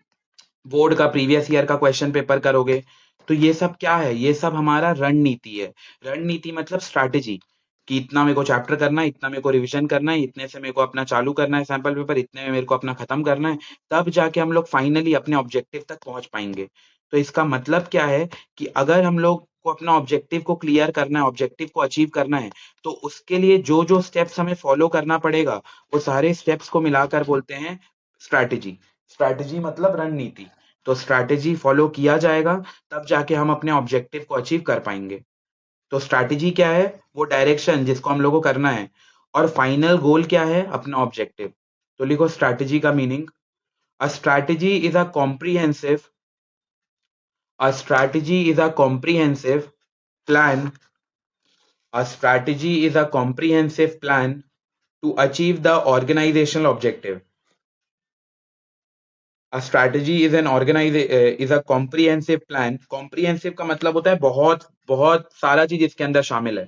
बोर्ड का प्रीवियस ईयर का क्वेश्चन पेपर करोगे, तो ये सब क्या है? ये सब हमारा रणनीति है। रणनीति मतलब स्ट्रैटेजी, कि इतना मेरे को चैप्टर करना है, इतना मेरे को रिवीजन करना है, इतने से मेरे को अपना चालू करना है सैंपल पेपर, इतने में मेरे को अपना खत्म करना है। तब जाके हम लोग फाइनली अपने ऑब्जेक्टिव तक पहुंच पाएंगे। तो इसका मतलब क्या है कि अगर हम लोग को अपना ऑब्जेक्टिव को क्लियर करना है, ऑब्जेक्टिव को अचीव करना है, तो उसके लिए जो जो स्टेप्स हमें फॉलो करना पड़ेगा, वो सारे स्टेप्स को मिलाकर बोलते हैं स्ट्रैटेजी। स्ट्रैटेजी मतलब रणनीति। तो स्ट्रैटेजी फॉलो किया जाएगा, तब जाके हम अपने ऑब्जेक्टिव को अचीव कर पाएंगे। तो स्ट्रैटेजी क्या है? वो डायरेक्शन जिसको हम लोग को करना है। और फाइनल गोल क्या है? अपना ऑब्जेक्टिव। तो लिखो स्ट्रैटेजी का meaning. A strategy is a comprehensive a strategy is a comprehensive plan A strategy is a comprehensive plan to achieve the organizational objective. A strategy is is a comprehensive plan. Comprehensive का मतलब होता है बहुत बहुत सारा चीज इसके अंदर शामिल है।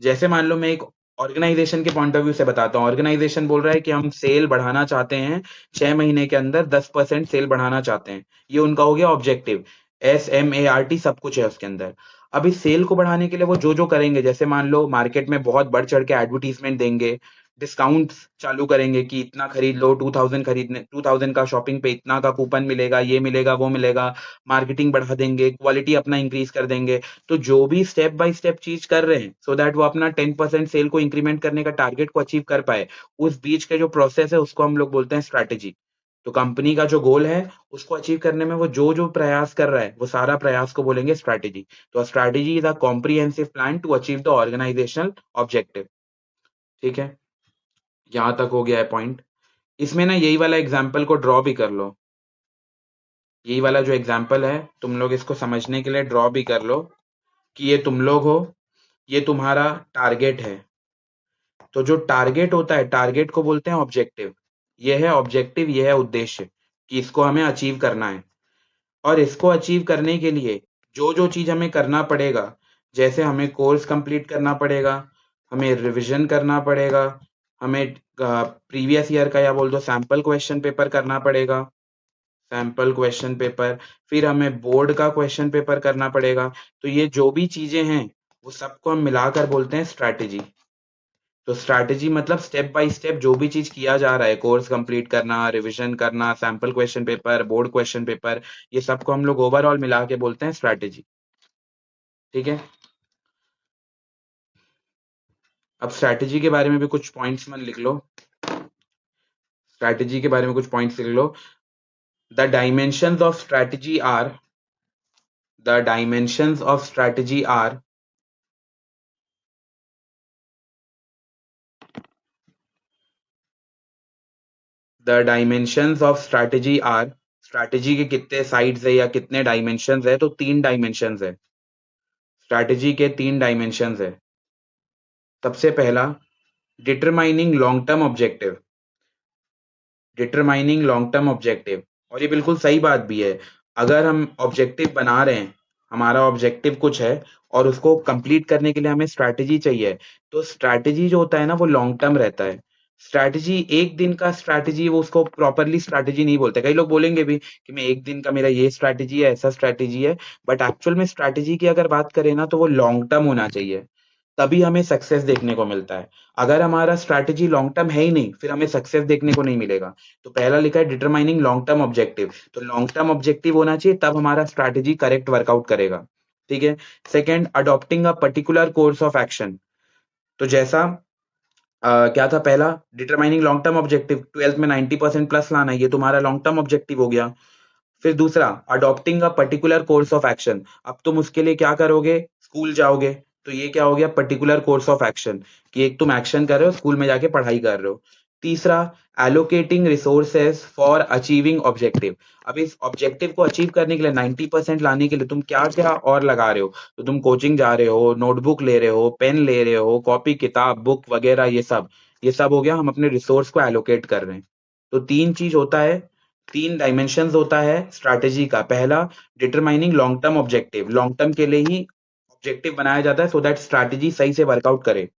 जैसे मान लो मैं एक ऑर्गेनाइजेशन के पॉइंट ऑफ व्यू से बताता हूँ। ऑर्गेनाइजेशन बोल रहा है कि हम सेल बढ़ाना चाहते हैं, 6 महीने के अंदर 10% सेल बढ़ाना चाहते हैं। ये उनका हो गया ऑब्जेक्टिव। SMART सब कुछ है उसके अंदर। अब इस सेल को बढ़ाने के लिए वो जो जो करेंगे, जैसे मान लो मार्केट में बहुत बढ़ चढ़ के एडवर्टीजमेंट देंगे, डिस्काउंट्स चालू करेंगे कि इतना खरीद लो, 2000 का शॉपिंग पे इतना का कूपन मिलेगा, ये मिलेगा, वो मिलेगा। मार्केटिंग बढ़ा देंगे, क्वालिटी अपना इंक्रीज कर देंगे। तो जो भी स्टेप बाय स्टेप चीज कर रहे हैं, सो दैट वो अपना 10% सेल को इंक्रीमेंट करने का टारगेट को अचीव कर पाए, उस बीच के जो प्रोसेस है उसको हम लोग बोलते हैं स्ट्रैटेजी। तो कंपनी का जो गोल है उसको अचीव करने में वो जो जो प्रयास कर रहा है, वो सारा प्रयास को बोलेंगे स्ट्रैटेजी। तो strategy is a comprehensive plan to achieve the organisational objective. ठीक है, यहां तक हो गया है पॉइंट। इसमें ना यही वाला एग्जाम्पल को ड्रॉ भी कर लो। यही वाला जो एग्जाम्पल है, तुम लोग इसको समझने के लिए ड्रॉ भी कर लो कि ये तुम लोग हो, ये तुम्हारा टारगेट है। तो जो टारगेट होता है, टारगेट को बोलते हैं ऑब्जेक्टिव। ये है ऑब्जेक्टिव, ये है उद्देश्य। कि इसको हमें अचीव करना है। और इसको अचीव करने के लिए जो जो चीज हमें करना पड़ेगा, जैसे हमें कोर्स कंप्लीट करना पड़ेगा, हमें रिवीजन करना पड़ेगा, हमें प्रीवियस ईयर का या बोल दो सैंपल क्वेश्चन पेपर करना पड़ेगा, सैंपल क्वेश्चन पेपर, फिर हमें बोर्ड का क्वेश्चन पेपर करना पड़ेगा। तो ये जो भी चीजें हैं वो सबको हम मिलाकर बोलते हैं स्ट्रैटेजी। तो स्ट्रैटेजी मतलब स्टेप बाय स्टेप जो भी चीज किया जा रहा है, कोर्स कंप्लीट करना, रिवीजन करना, sample question paper, board question paper, ये सबको हम लोग ओवरऑल मिला के बोलते हैं स्ट्रैटेजी। ठीक है, अब स्ट्रैटेजी के बारे में भी कुछ पॉइंट्स मन लिख लो। स्ट्रैटेजी के बारे में कुछ पॉइंट्स लिख लो। The dimensions of strategy are the dimensions of strategy are the dimensions of strategy are strategy के कितने साइड्स है या कितने डायमेंशंस है, तो 3 डायमेंशंस है। स्ट्रैटेजी के 3 डायमेंशंस है। सबसे पहला, determining long term objective. Determining long term objective, और ये बिल्कुल सही बात भी है। अगर हम ऑब्जेक्टिव बना रहे हैं, हमारा ऑब्जेक्टिव कुछ है और उसको कंप्लीट करने के लिए हमें स्ट्रैटेजी चाहिए, तो स्ट्रैटेजी जो होता है ना वो लॉन्ग टर्म रहता है। स्ट्रैटेजी एक दिन का स्ट्रैटेजी, वो उसको प्रॉपरली स्ट्रैटेजी नहीं बोलते। कई लोग बोलेंगे भी कि मैं एक दिन का, मेरा ये स्ट्रैटेजी है, ऐसा स्ट्रैटेजी है, बट एक्चुअल में स्ट्रैटेजी की अगर बात करें ना तो वो लॉन्ग टर्म होना चाहिए, तभी हमें सक्सेस देखने को मिलता है। अगर हमारा स्ट्रैटेजी लॉन्ग टर्म है ही नहीं, फिर हमें सक्सेस देखने को नहीं मिलेगा। तो पहला लिखा है डिटरमाइनिंग लॉन्ग टर्म ऑब्जेक्टिव, तो लॉन्ग टर्म ऑब्जेक्टिव होना चाहिए, तब हमारा स्ट्रैटेजी करेक्ट वर्कआउट करेगा। ठीक है। Second, adopting a particular course of action. तो जैसा क्या था पहला, determining long term objective, 12th में 90% प्लस लाना है, ये तुम्हारा लॉन्ग टर्म ऑब्जेक्टिव हो गया। फिर दूसरा, adopting a particular course of action. अब तुम उसके लिए क्या करोगे, स्कूल जाओगे, तो ये क्या हो गया, पर्टिकुलर कोर्स ऑफ एक्शन, कि एक तुम एक्शन कर रहे हो, स्कूल में जाके पढ़ाई कर रहे हो। तीसरा, allocating resources for achieving objective. अब इस ऑब्जेक्टिव को अचीव करने के लिए, 90% लाने के लिए तुम क्या क्या और लगा रहे हो, तो तुम कोचिंग जा रहे हो, नोटबुक ले रहे हो, पेन ले रहे हो, कॉपी किताब बुक वगैरह, ये सब हो गया, हम अपने रिसोर्स को एलोकेट कर रहे हैं। तो तीन चीज होता है, 3 डायमेंशंस होता है स्ट्रैटेजी का। पहला, determining long term objective, long term के लिए ही ऑब्जेक्टिव बनाया जाता है, सो दैट स्ट्रैटेजी सही से वर्कआउट करे।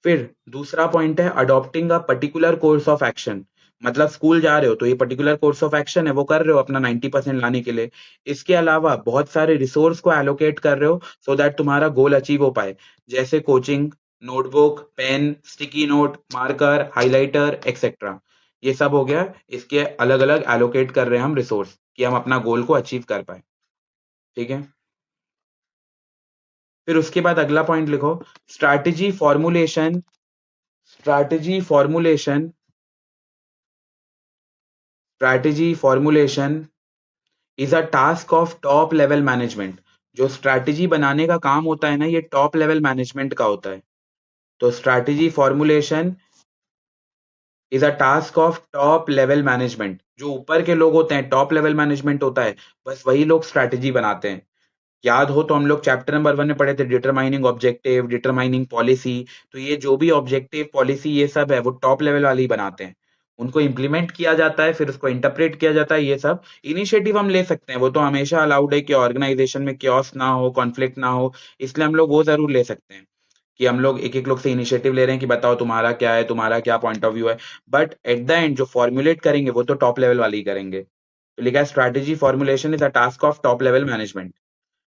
फिर दूसरा पॉइंट है adopting a particular course of action. मतलब स्कूल जा रहे हो तो ये पर्टिकुलर कोर्स ऑफ एक्शन है, वो कर रहे हो अपना 90% लाने के लिए। इसके अलावा बहुत सारे रिसोर्स को एलोकेट कर रहे हो, सो दैट तुम्हारा गोल अचीव हो पाए, जैसे coaching, notebook, pen, sticky note, marker, highlighter etcetera. ये सब हो गया, इसके अलग अलग एलोकेट कर रहे हैं हम रिसोर्स, कि हम अपना गोल को अचीव कर पाए। ठीक है। फिर उसके बाद अगला पॉइंट लिखो, strategy formulation. Strategy formulation strategy formulation is a task of top level management. जो स्ट्रैटेजी बनाने का काम होता है ना, ये टॉप लेवल मैनेजमेंट का होता है। तो strategy formulation is a task of top level management. जो ऊपर के लोग होते हैं, टॉप लेवल मैनेजमेंट होता है, बस वही लोग स्ट्रैटेजी बनाते हैं। याद हो तो हम लोग चैप्टर नंबर 1 में पढ़े थे, डिटरमाइनिंग ऑब्जेक्टिव, डिटरमाइनिंग पॉलिसी। तो ये जो भी ऑब्जेक्टिव, पॉलिसी, ये सब है, वो टॉप लेवल वाले ही बनाते हैं। उनको इम्प्लीमेंट किया जाता है, फिर उसको इंटरप्रेट किया जाता है। ये सब इनिशिएटिव हम ले सकते हैं, वो तो हमेशा अलाउड है कि ऑर्गेनाइजेशन में क्योस ना हो, कॉन्फ्लिक्ट ना हो, इसलिए हम लोग वो जरूर ले सकते हैं, कि हम लोग एक एक लोग से इनिशिएटिव ले रहे हैं कि बताओ तुम्हारा क्या है, तुम्हारा क्या पॉइंट ऑफ व्यू है। बट एट द एंड जो फॉर्मुलेट करेंगे वो तो टॉप लेवल वाले ही करेंगे। तो लिखा है strategy formulation is a task of top level management.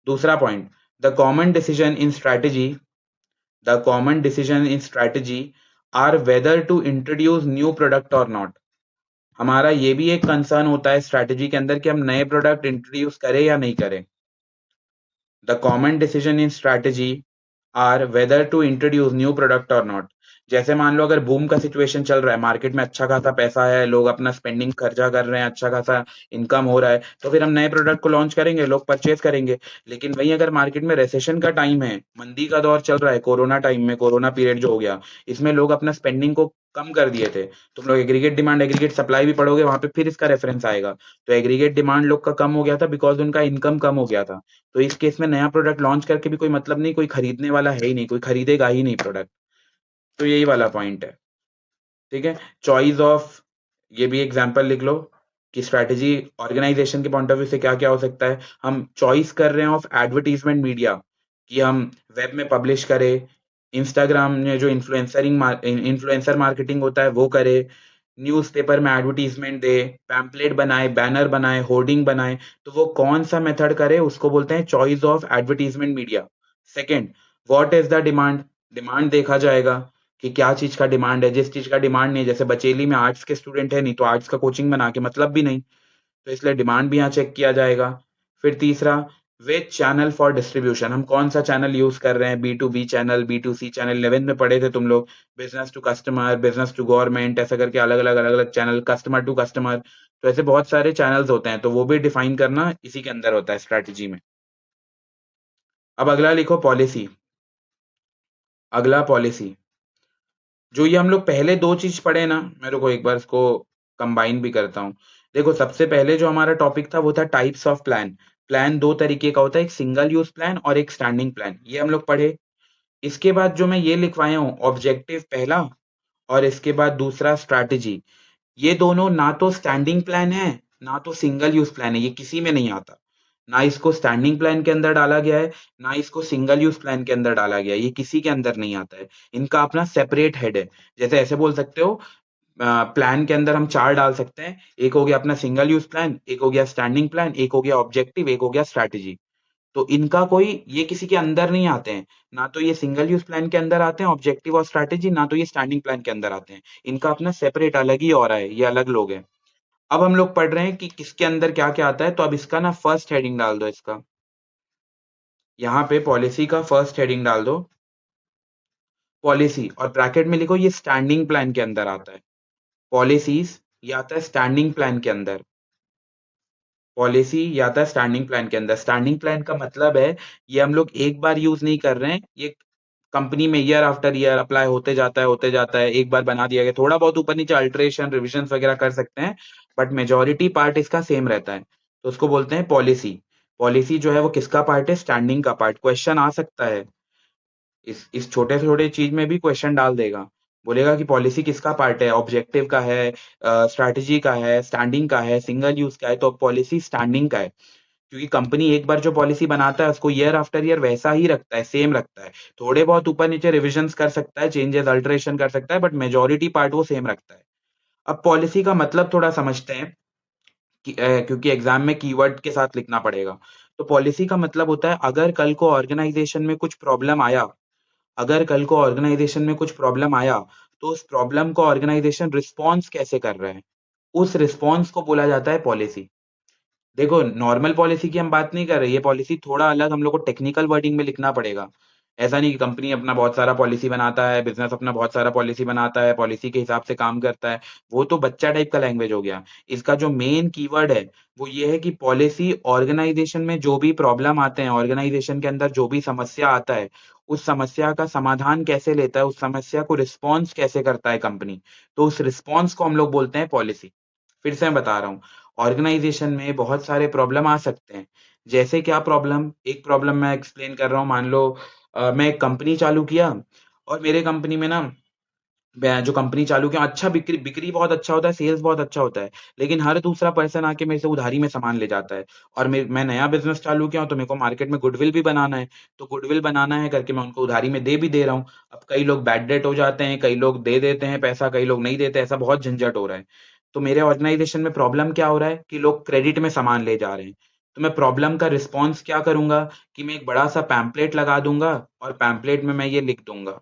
दूसरा point, the common decision in strategy the common decision in strategy are whether to introduce new product or not. हमारा ये भी एक कंसर्न होता है स्ट्रैटेजी के अंदर, कि हम नए प्रोडक्ट इंट्रोड्यूस करें या नहीं करें। The common decision in strategy are whether to introduce new product or not. जैसे मान लो अगर बूम का सिचुएशन चल रहा है, मार्केट में अच्छा खासा पैसा है, लोग अपना स्पेंडिंग खर्चा कर रहे हैं, अच्छा खासा इनकम हो रहा है, तो फिर हम नए प्रोडक्ट को लॉन्च करेंगे, लोग परचेज करेंगे। लेकिन वहीं अगर मार्केट में रिसेशन का टाइम है, मंदी का दौर चल रहा है, कोरोना टाइम में, कोरोना पीरियड जो हो गया, इसमें लोग अपना स्पेंडिंग को कम कर दिए थे। तुम लोग एग्रीगेट डिमांड, एग्रीगेट सप्लाई भी पढ़ोगे, वहां पे फिर इसका रेफरेंस आएगा। तो एग्रीगेट डिमांड लोग का कम हो गया था, बिकॉज उनका इनकम कम हो गया था। तो इस केस में नया प्रोडक्ट लॉन्च करके भी कोई मतलब नहीं, कोई खरीदने वाला है ही नहीं, कोई खरीदेगा ही नहीं प्रोडक्ट। तो यही वाला पॉइंट है। ठीक है। चॉइस ऑफ, ये भी एग्जांपल लिख लो। कि स्ट्रैटेजी ऑर्गेनाइजेशन के पॉइंट ऑफ व्यू से क्या क्या हो सकता है। हम चॉइस कर रहे हैं ऑफ एडवर्टीजमेंट मीडिया, कि हम वेब में पब्लिश करें, इंस्टाग्राम में जो इन्फ्लुएंसर मार्केटिंग होता है वो करे, न्यूज़पेपर में एडवर्टीजमेंट दे, पैम्पलेट बनाए, बैनर बनाए, होर्डिंग बनाए। तो वो कौन सा मेथड करे उसको बोलते हैं choice of advertisement media. Second, what is the demand, demand देखा जाएगा कि क्या चीज का डिमांड है। जिस चीज का डिमांड नहीं है, जैसे बचेली में आर्ट्स के स्टूडेंट है नहीं, तो आर्ट्स का कोचिंग बना के मतलब भी नहीं, तो इसलिए डिमांड भी यहाँ चेक किया जाएगा। फिर तीसरा, विच चैनल फॉर डिस्ट्रीब्यूशन, हम कौन सा चैनल यूज कर रहे हैं, B to B channel, B to C channel. 11th में पढ़े थे तुम लोग, business to customer, business to government, ऐसा करके अलग अलग चैनल, कस्टमर टू कस्टमर। तो ऐसे बहुत सारे चैनल्स होते हैं, तो वो भी डिफाइन करना इसी के अंदर होता है स्ट्रैटेजी में। अब अगला लिखो पॉलिसी। अगला पॉलिसी, जो ये हम लोग पहले दो चीज पढ़े ना, मेरे को एक बार इसको कंबाइन भी करता हूँ। देखो, सबसे पहले जो हमारा टॉपिक था वो था टाइप्स ऑफ प्लान। प्लान दो तरीके का होता है, एक सिंगल यूज प्लान और एक स्टैंडिंग प्लान, ये हम लोग पढ़े। इसके बाद जो मैं ये लिखवाया हूँ, ऑब्जेक्टिव पहला और इसके बाद दूसरा स्ट्रैटेजी, ये दोनों ना तो स्टैंडिंग प्लान है ना तो सिंगल यूज प्लान है, ये किसी में नहीं आता। ना इसको स्टैंडिंग प्लान के अंदर डाला गया है, ना इसको सिंगल यूज प्लान के अंदर डाला गया है, ये किसी के अंदर नहीं आता है। इनका अपना सेपरेट हेड है। जैसे ऐसे बोल सकते हो, प्लान के अंदर हम चार डाल सकते हैं, एक हो गया अपना सिंगल यूज प्लान, एक हो गया स्टैंडिंग प्लान, एक हो गया ऑब्जेक्टिव, एक हो गया स्ट्रैटेजी। तो इनका कोई, ये किसी के अंदर नहीं आते हैं। ना तो ये सिंगल यूज प्लान के अंदर आते हैं ऑब्जेक्टिव और स्ट्रैटेजी, ना तो ये स्टैंडिंग प्लान के अंदर आते हैं। इनका अपना सेपरेट अलग ही हो रहा है, ये अलग लोग हैं। अब हम लोग पढ़ रहे हैं कि किसके अंदर क्या क्या आता है, तो अब इसका ना फर्स्ट हेडिंग डाल दो इसका, यहाँ पे पॉलिसी का फर्स्ट हेडिंग डाल दो, पॉलिसी, और ब्रैकेट में लिखो ये स्टैंडिंग प्लान के अंदर आता है। पॉलिसीज ये आता है स्टैंडिंग प्लान के अंदर। पॉलिसी ये आता है स्टैंडिंग प्लान के अंदर। स्टैंडिंग प्लान का मतलब है, ये हम लोग एक बार यूज नहीं कर रहे हैं, ये कंपनी में ईयर आफ्टर ईयर अप्लाई होते जाता है, एक बार बना दिया गया, थोड़ा बहुत ऊपर नीचे अल्टरेशन रिविजन वगैरह कर सकते हैं, बट मेजोरिटी पार्ट इसका सेम रहता है। तो उसको बोलते हैं पॉलिसी। पॉलिसी जो है वो किसका पार्ट है, स्टैंडिंग का पार्ट। क्वेश्चन आ सकता है, इस छोटे से छोटे चीज में भी क्वेश्चन डाल देगा, बोलेगा कि पॉलिसी किसका पार्ट है, ऑब्जेक्टिव का है, स्ट्रैटेजी का है, स्टैंडिंग का है, सिंगल यूज का है। तो पॉलिसी स्टैंडिंग का है, क्योंकि कंपनी एक बार जो पॉलिसी बनाता है उसको ईयर आफ्टर ईयर वैसा ही रखता है, सेम रखता है। थोड़े बहुत ऊपर नीचे रिविजन्स कर सकता है, चेंजेस अल्टरेशन कर सकता है, बट मेजोरिटी पार्ट वो सेम रखता है। अब पॉलिसी का मतलब थोड़ा समझते हैं क्योंकि एग्जाम में कीवर्ड के साथ लिखना पड़ेगा। तो पॉलिसी का मतलब होता है, अगर कल को ऑर्गेनाइजेशन में कुछ प्रॉब्लम आया, अगर कल को ऑर्गेनाइजेशन में कुछ प्रॉब्लम आया, तो उस प्रॉब्लम को ऑर्गेनाइजेशन रिस्पॉन्स कैसे कर रहा है, उस रिस्पॉन्स को बोला जाता है पॉलिसी। देखो, नॉर्मल पॉलिसी की हम बात नहीं कर रहे, ये पॉलिसी थोड़ा अलग हम लोग को टेक्निकल वर्डिंग में लिखना पड़ेगा। ऐसा नहीं कि कंपनी अपना बहुत सारा पॉलिसी बनाता है, बिजनेस अपना बहुत सारा पॉलिसी बनाता है, पॉलिसी के हिसाब से काम करता है, वो तो बच्चा टाइप का लैंग्वेज हो गया। इसका जो मेन कीवर्ड है वो ये है कि पॉलिसी ऑर्गेनाइजेशन में जो भी प्रॉब्लम आते हैं, ऑर्गेनाइजेशन के अंदर जो भी समस्या आता है, उस समस्या का समाधान कैसे लेता है, उस समस्या को रिस्पॉन्स कैसे करता है कंपनी, तो उस रिस्पॉन्स को हम लोग बोलते हैं पॉलिसी। फिर से मैं बता रहा हूँ, ऑर्गेनाइजेशन में बहुत सारे प्रॉब्लम आ सकते हैं। जैसे क्या प्रॉब्लम, एक प्रॉब्लम मैं एक्सप्लेन कर रहा हूँ, मान लो मैं एक कंपनी चालू किया, और मेरे कंपनी में ना, मैं जो कंपनी चालू किया, अच्छा बिक्री बिक्री बहुत अच्छा होता है, सेल्स बहुत अच्छा होता है, लेकिन हर दूसरा पर्सन आके मेरे से उधारी में सामान ले जाता है। और मैं नया बिजनेस चालू किया हूँ, तो मेरे को मार्केट में गुडविल भी बनाना है। तो गुडविल बनाना है करके मैं उनको उधारी में दे भी दे रहा हूँ। अब कई लोग बैड डेट हो जाते हैं, कई लोग दे देते हैं पैसा, कई लोग नहीं देते, ऐसा बहुत झंझट हो रहा है। तो मेरे ऑर्गेनाइजेशन में प्रॉब्लम क्या हो रहा है कि लोग क्रेडिट में सामान ले जा रहे हैं। तो मैं प्रॉब्लम का रिस्पॉन्स क्या करूंगा कि मैं एक बड़ा सा पैम्पलेट लगा दूंगा, और पैम्पलेट में मैं ये लिख दूंगा,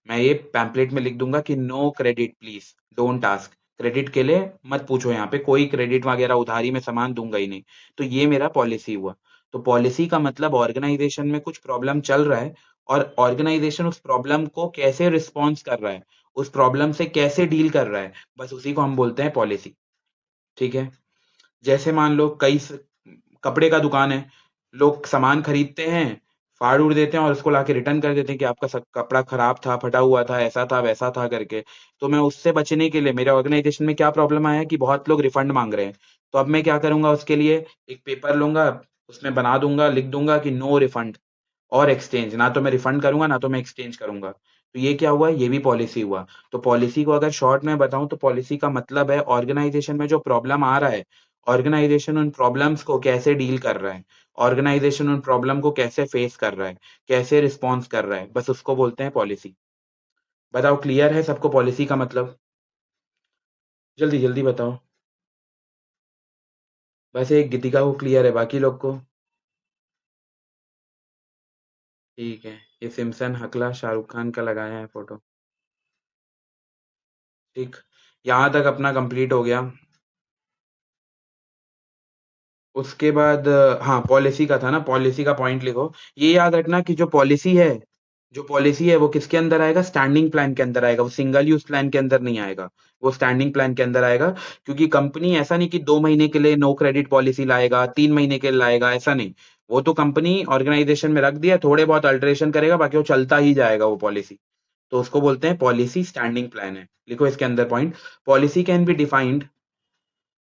मैं ये पैम्पलेट में लिख दूंगा कि no credit please, don't ask, credit के लिए मत पूछो, यहाँ पे कोई क्रेडिट वगैरह उधारी में सामान दूंगा ही नहीं। तो ये मेरा पॉलिसी हुआ। तो पॉलिसी का मतलब ऑर्गेनाइजेशन में कुछ प्रॉब्लम चल रहा है, और ऑर्गेनाइजेशन उस प्रॉब्लम को कैसे रिस्पॉन्स कर रहा है, उस प्रॉब्लम से कैसे डील कर रहा है, बस उसी को हम बोलते हैं पॉलिसी। ठीक है। जैसे मान लो कपड़े का दुकान है, लोग सामान खरीदते हैं, फाड़ उड़ देते हैं और उसको लाके रिटर्न कर देते हैं कि आपका कपड़ा खराब था, फटा हुआ था, ऐसा था वैसा था करके। तो मैं उससे बचने के लिए, मेरे ऑर्गेनाइजेशन में क्या प्रॉब्लम आया कि बहुत लोग रिफंड मांग रहे हैं। तो अब मैं क्या करूंगा, उसके लिए एक पेपर लूंगा, उसमें बना दूंगा, लिख दूंगा कि नो रिफंड और एक्सचेंज, ना तो मैं रिफंड करूंगा ना तो मैं एक्सचेंज करूंगा। तो ये क्या हुआ, ये भी पॉलिसी हुआ। तो पॉलिसी को अगर शॉर्ट में बताऊं तो पॉलिसी का मतलब है ऑर्गेनाइजेशन में जो प्रॉब्लम आ रहा है, ऑर्गेनाइजेशन उन प्रॉब्लम्स को कैसे डील कर रहा है, ऑर्गेनाइजेशन उन प्रॉब्लम को कैसे फेस कर रहा है, कैसे रिस्पॉन्स कर रहा है, बस उसको बोलते हैं पॉलिसी। बताओ क्लियर है सबको पॉलिसी का मतलब? जल्दी जल्दी बताओ। बस एक गीतिका को क्लियर है, बाकी लोग को? ठीक है। ये सिम्सन हकला शाहरुख खान का लगाया है फोटो। ठीक। यहाँ तक अपना कंप्लीट हो गया। उसके बाद हाँ, पॉलिसी का था ना, पॉलिसी का पॉइंट लिखो। ये याद रखना कि जो पॉलिसी है वो किसके अंदर आएगा, स्टैंडिंग प्लान के अंदर आएगा, वो सिंगल यूज प्लान के अंदर नहीं आएगा, वो स्टैंडिंग प्लान के अंदर आएगा। क्योंकि कंपनी ऐसा नहीं कि 2 महीने के लिए नो क्रेडिट पॉलिसी लाएगा, 3 महीने के लिए लाएगा, ऐसा नहीं। वो तो कंपनी ऑर्गेनाइजेशन में रख दिया, थोड़े बहुत अल्टरेशन करेगा, बाकी वो चलता ही जाएगा वो पॉलिसी। तो उसको बोलते हैं पॉलिसी, स्टैंडिंग प्लान है। लिखो इसके अंदर point. Policy can be defined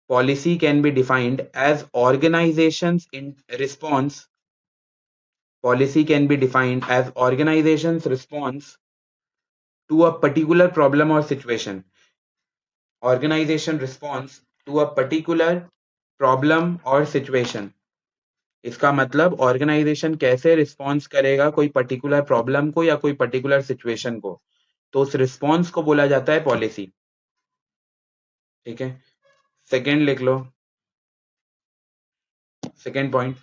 Policy can be defined as organizations in response. Policy can be defined as organizations' response to a particular problem or situation. Organization response to a particular problem or situation. इसका मतलब organisation कैसे response करेगा कोई particular problem को या कोई particular situation को, तो उस रिस्पॉन्स को बोला जाता है पॉलिसी। ठीक है। सेकेंड लिख लो। Second point,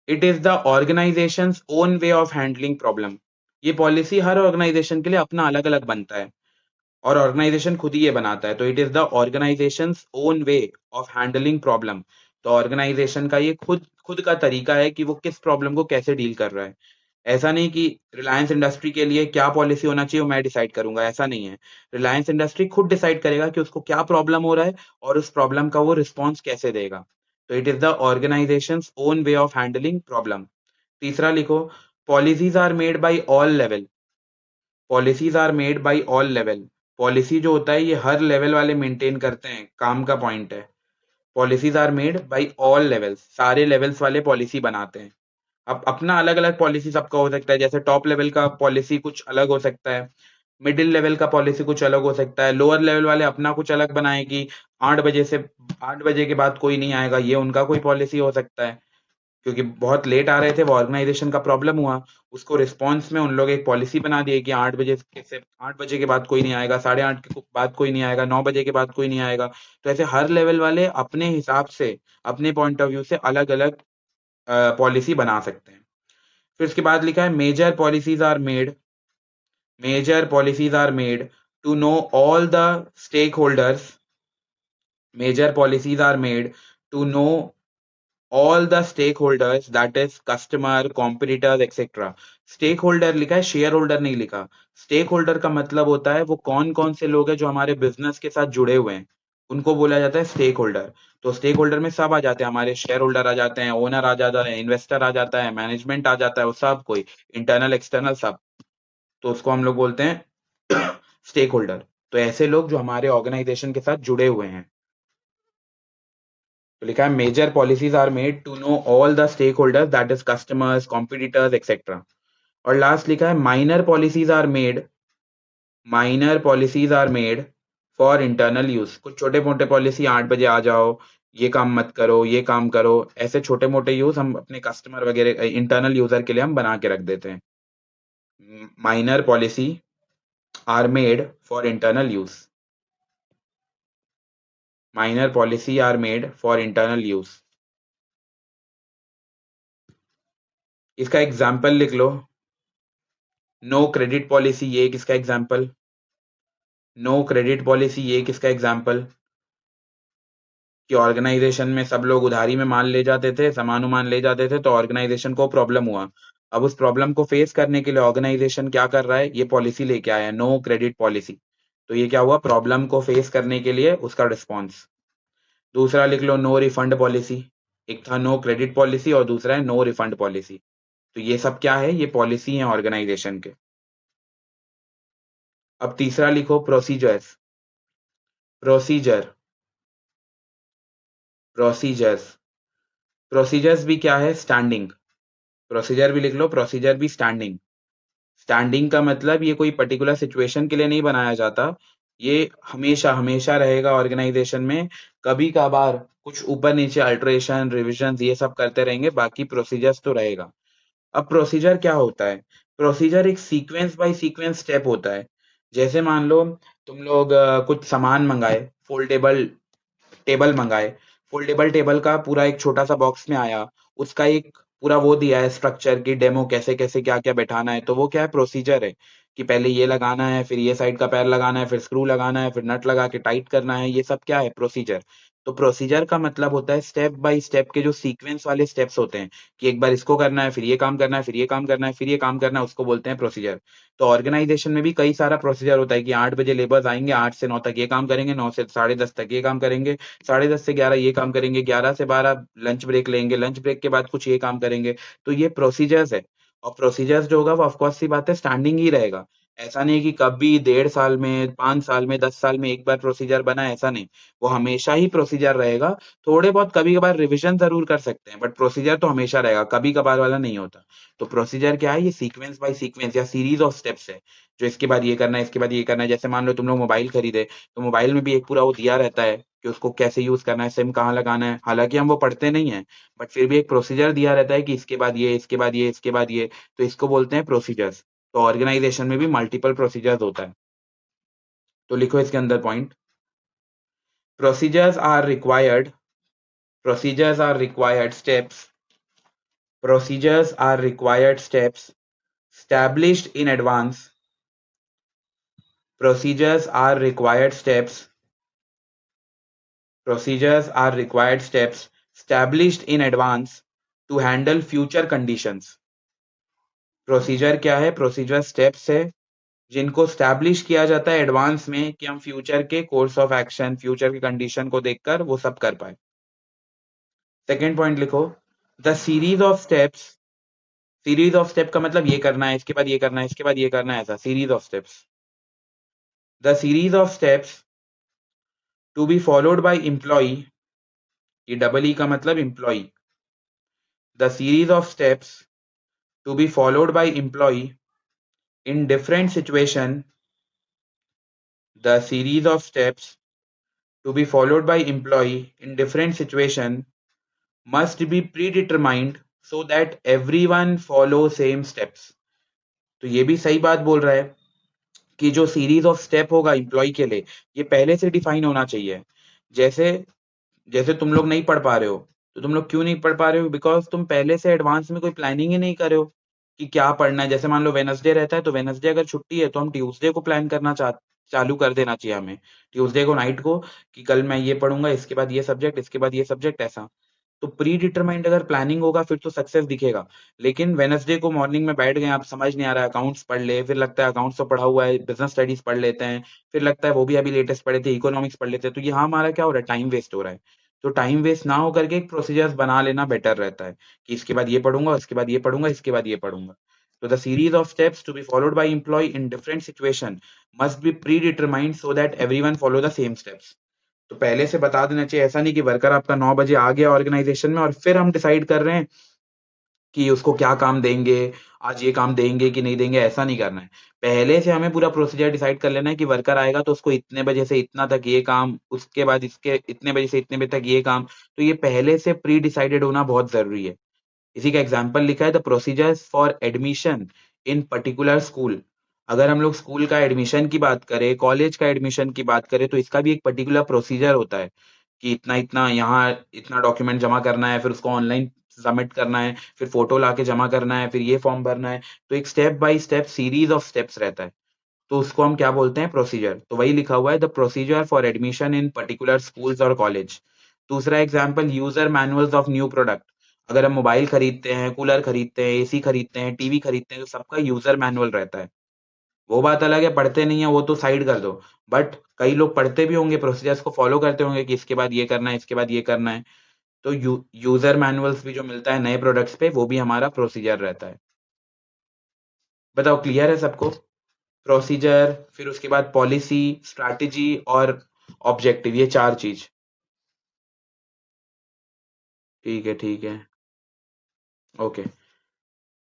it is the organisation own way of handling problem. ये पॉलिसी हर ऑर्गेनाइजेशन के लिए अपना अलग अलग बनता है और ऑर्गेनाइजेशन खुद ही ये बनाता है। तो it is the organisation own way of handling problem. तो ऑर्गेनाइजेशन का ये खुद खुद का तरीका है कि वो किस प्रॉब्लम को कैसे डील कर रहा है। ऐसा नहीं कि रिलायंस इंडस्ट्री के लिए क्या पॉलिसी होना चाहिए वो मैं डिसाइड करूंगा, ऐसा नहीं है। रिलायंस इंडस्ट्री खुद डिसाइड करेगा कि उसको क्या प्रॉब्लम हो रहा है और उस प्रॉब्लम का वो रिस्पॉन्स कैसे देगा। तो it is the organisation own way of handling problem. तीसरा लिखो, policies are made by all level. Policies are made by all level. Policy जो होता है ये हर लेवल वाले मेंटेन करते हैं, काम का पॉइंट है। Policies are made by all levels, सारे लेवल्स वाले पॉलिसी बनाते हैं। अब अपना अलग अलग पॉलिसी सबका हो सकता है, जैसे टॉप लेवल का पॉलिसी कुछ अलग हो सकता है, मिडिल लेवल का पॉलिसी कुछ अलग हो सकता है, लोअर लेवल वाले अपना कुछ अलग बनाए कि 8 बजे से 8 बजे के बाद कोई नहीं आएगा, ये उनका कोई पॉलिसी हो सकता है। क्योंकि बहुत लेट आ रहे थे, वो ऑर्गेनाइजेशन का प्रॉब्लम हुआ, उसको रिस्पॉन्स में उन लोग एक पॉलिसी बना दिए कि 8 बजे के बाद कोई नहीं आएगा, 8:30 के बाद कोई नहीं आएगा, 9 बजे के बाद कोई नहीं आएगा। तो ऐसे हर लेवल वाले अपने हिसाब से, अपने पॉइंट ऑफ व्यू से अलग अलग पॉलिसी बना सकते हैं। फिर उसके बाद लिखा है major policies are made to know all the stakeholders. Major policies are made to know all the stakeholders, that is customer, competitors, etc. Stakeholder लिखा है, शेयर होल्डर नहीं लिखा। स्टेक होल्डर का मतलब होता है वो कौन कौन से लोग हैं जो हमारे बिजनेस के साथ जुड़े हुए हैं, उनको बोला जाता है स्टेक होल्डर। तो स्टेक होल्डर में सब आ जाते हैं, हमारे शेयर होल्डर आ जाते हैं, ओनर आ जाता है, इन्वेस्टर आ जाता है, मैनेजमेंट आ जाता है, वो सब कोई, इंटरनल एक्सटर्नल सब। तो उसको हम लोग बोलते हैं स्टेक होल्डर। तो ऐसे लोग जो हमारे ऑर्गेनाइजेशन के साथ जुड़े हुए हैं। तो लिखा है major policies are made to know all the stakeholders, that is customers, competitors, etcetera. और लास्ट लिखा है minor policies are made for internal use. कुछ छोटे मोटे पॉलिसी, 8 बजे आ जाओ, ये काम मत करो, ये काम करो, ऐसे छोटे मोटे यूज हम अपने कस्टमर वगैरह इंटरनल यूजर के लिए हम बना के रख देते हैं। Minor policy are made for internal use. Minor policy are made for internal use. इसका एग्जाम्पल लिख लो। नो क्रेडिट पॉलिसी, ये किसका एग्जाम्पल? नो क्रेडिट पॉलिसी, ये किसका एग्जाम्पल? कि ऑर्गेनाइजेशन में सब लोग उधारी में माल ले जाते थे, सामान उमान ले जाते थे, तो ऑर्गेनाइजेशन को प्रॉब्लम हुआ। अब उस प्रॉब्लम को फेस करने के लिए ऑर्गेनाइजेशन क्या कर रहा है, ये पॉलिसी लेके आया है, नो क्रेडिट पॉलिसी। तो ये क्या हुआ, प्रॉब्लम को फेस करने के लिए उसका रिस्पॉन्स। दूसरा लिख लो, नो रिफंड पॉलिसी। एक था नो क्रेडिट पॉलिसी और दूसरा है नो रिफंड पॉलिसी। तो ये सब क्या है, ये पॉलिसी है ऑर्गेनाइजेशन के। अब तीसरा लिखो, प्रोसीजर्स। Procedure, procedures. प्रोसीजर्स भी क्या है, स्टैंडिंग। प्रोसीजर भी लिख लो, प्रोसीजर भी स्टैंडिंग। स्टैंडिंग का मतलब ये कोई पर्टिकुलर सिचुएशन के लिए नहीं बनाया जाता, ये हमेशा हमेशा रहेगा ऑर्गेनाइजेशन में। कभी कभार कुछ ऊपर नीचे अल्टरेशन रिविजन ये सब करते रहेंगे, बाकी प्रोसीजर्स तो रहेगा। अब प्रोसीजर क्या होता है? प्रोसीजर एक सीक्वेंस बाय सीक्वेंस स्टेप होता है। जैसे मान लो तुम लोग कुछ सामान मंगाए, फोल्डेबल टेबल मंगाए, फोल्डेबल टेबल का पूरा एक छोटा सा बॉक्स में आया, उसका एक पूरा वो दिया है स्ट्रक्चर की डेमो, कैसे कैसे क्या क्या बैठाना है। तो वो क्या है? प्रोसीजर है कि पहले ये लगाना है, फिर ये साइड का पैर लगाना है, फिर स्क्रू लगाना है, फिर नट लगा के टाइट करना है। ये सब क्या है? प्रोसीजर। तो प्रोसीजर का मतलब होता है स्टेप बाय स्टेप के जो सीक्वेंस वाले स्टेप्स होते हैं, कि एक बार इसको करना है, फिर ये काम करना है, फिर ये काम करना है, फिर ये काम करना है, उसको बोलते हैं प्रोसीजर। तो ऑर्गेनाइजेशन में भी कई सारा प्रोसीजर होता है कि 8 बजे लेबर्स आएंगे, 8 से 9 तक ये काम करेंगे, 9 से 10:30 तक ये काम करेंगे, 10:30 से 11 ये काम करेंगे, 11 से 12 लंच ब्रेक लेंगे, लंच ब्रेक के बाद कुछ ये काम करेंगे। तो ये प्रोसीजर्स है। और प्रोसीजर्स जो होगा वो ऑफकोर्स सी बात है स्टैंडिंग ही रहेगा। ऐसा नहीं है कि कभी 1.5 साल में, 5 साल में, 10 साल में एक बार प्रोसीजर बना, ऐसा नहीं। वो हमेशा ही प्रोसीजर रहेगा। थोड़े बहुत कभी कभार रिविजन जरूर कर सकते हैं, बट प्रोसीजर तो हमेशा रहेगा, कभी कभार वाला नहीं होता। तो प्रोसीजर क्या है? ये सीक्वेंस बाय सीक्वेंस या सीरीज ऑफ स्टेप्स है, जो इसके बाद ये करना है, इसके बाद ये करना है। जैसे मान लो तुम लोग मोबाइल खरीदे, तो मोबाइल में भी एक पूरा वो दिया रहता है कि उसको कैसे यूज करना है, सिम कहाँ लगाना है। हालांकि हम वो पढ़ते नहीं है, बट फिर भी एक प्रोसीजर दिया रहता है कि इसके बाद ये, इसके बाद ये, इसके बाद ये। तो इसको बोलते हैं प्रोसीजर्स। तो ऑर्गेनाइजेशन में भी मल्टीपल प्रोसीजर्स होता है। तो लिखो इसके अंदर point. Procedures are required, procedures are required steps, procedures are required steps established in advance, procedures are required steps, procedures are required steps established in advance to handle future conditions। Procedure क्या है? Procedure steps है जिनको establish किया जाता है advance में, कि हम फ्यूचर के कोर्स ऑफ एक्शन, फ्यूचर के कंडीशन को देखकर वो सब कर पाए। सेकेंड पॉइंट लिखो। The series of steps, series of step का मतलब ये करना है, इसके बाद ये करना है, इसके बाद ये करना है, ऐसा series of steps. The series of steps to be followed by employ, ये डबल ई का मतलब employ. The series of steps to be followed by employ in different situation, the series of steps to be followed by employee in different situation must be predetermined so that everyone follow same steps। तो ये भी सही बात बोल रहा है कि जो सीरीज ऑफ स्टेप होगा एम्प्लॉय के लिए, ये पहले से डिफाइन होना चाहिए। जैसे जैसे तुम लोग नहीं पढ़ पा रहे हो, तो तुम लोग क्यों नहीं पढ़ पा रहे हो? बिकॉज तुम पहले से एडवांस में कोई प्लानिंग ही नहीं कर रहे हो कि क्या पढ़ना है। जैसे मान लो वेनसडे रहता है, तो वेनसडे अगर छुट्टी है तो हम ट्यूसडे को प्लान करना चालू कर देना चाहिए हमें, ट्यूसडे को नाइट को, कि कल मैं ये पढ़ूंगा, इसके बाद ये सब्जेक्ट, इसके बाद ये सब्जेक्ट, ऐसा। तो प्री डिटरमाइंड अगर प्लानिंग होगा फिर तो सक्सेस दिखेगा। लेकिन वेनसडे को मॉर्निंग में बैठ गए, आप समझ नहीं आ रहा है, अकाउंट्स पढ़ ले, फिर लगता है अकाउंट्स तो पढ़ा हुआ है, बिजनेस स्टडीज पढ़ लेते हैं, फिर लगता है वो भी अभी लेटेस्ट पढ़े थे, इकोनॉमिक्स पढ़ लेते हैं। तो यहाँ हमारा क्या हो रहा है? टाइम वेस्ट हो रहा है। तो टाइम वेस्ट ना हो करके एक प्रोसीजर्स बना लेना बेटर रहता है, कि इसके बाद ये पढ़ूंगा, इसके बाद ये पढ़ूंगा, इसके बाद ये पढ़ूंगा। तो the series of steps to be followed by employ in different situation must be predetermined so that everyone follow the same steps. तो पहले से बता देना चाहिए। ऐसा नहीं कि वर्कर आपका 9 बजे आ गया ऑर्गेनाइजेशन में और फिर हम डिसाइड कर रहे हैं कि उसको क्या काम देंगे, आज ये काम देंगे कि नहीं देंगे, ऐसा नहीं करना है। पहले से हमें पूरा प्रोसीजर डिसाइड कर लेना है कि वर्कर आएगा तो उसको इतने बजे से इतना तक ये काम, उसके बाद इसके इतने बजे से इतने बजे तक ये काम। तो ये पहले से प्री डिसाइडेड होना बहुत जरूरी है। इसी का एग्जाम्पल लिखा है, the procedures for admission in particular school. अगर हम लोग स्कूल का एडमिशन की बात करें, कॉलेज का एडमिशन की बात करें, तो इसका भी एक पर्टिकुलर प्रोसीजर होता है कि इतना इतना यहाँ इतना डॉक्यूमेंट जमा करना है, फिर उसको ऑनलाइन सबमिट करना है, फिर फोटो लाके जमा करना है, फिर ये फॉर्म भरना है। तो एक step by step series of steps रहता है। तो उसको हम क्या बोलते हैं? प्रोसीजर। तो वही लिखा हुआ है, the procedure for admission in particular schools और कॉलेज। दूसरा example, user manuals of new product. अगर हम मोबाइल खरीदते हैं, कूलर खरीदते हैं, एसी खरीदते हैं, टीवी खरीदते हैं, तो सबका यूजर मैनुअल रहता है। वो बात अलग है, पढ़ते नहीं है वो तो साइड कर दो, बट कई लोग पढ़ते भी होंगे, प्रोसीजर्स को फॉलो करते होंगे कि इसके बाद ये करना है, इसके बाद ये करना है। तो यूजर मैनुअल्स भी जो मिलता है नए प्रोडक्ट्स पे, वो भी हमारा प्रोसीजर रहता है। बताओ, क्लियर है सबको? प्रोसीजर, फिर उसके बाद पॉलिसी, स्ट्रैटेजी और ऑब्जेक्टिव, ये चार चीज। ठीक है, ठीक है। ओके।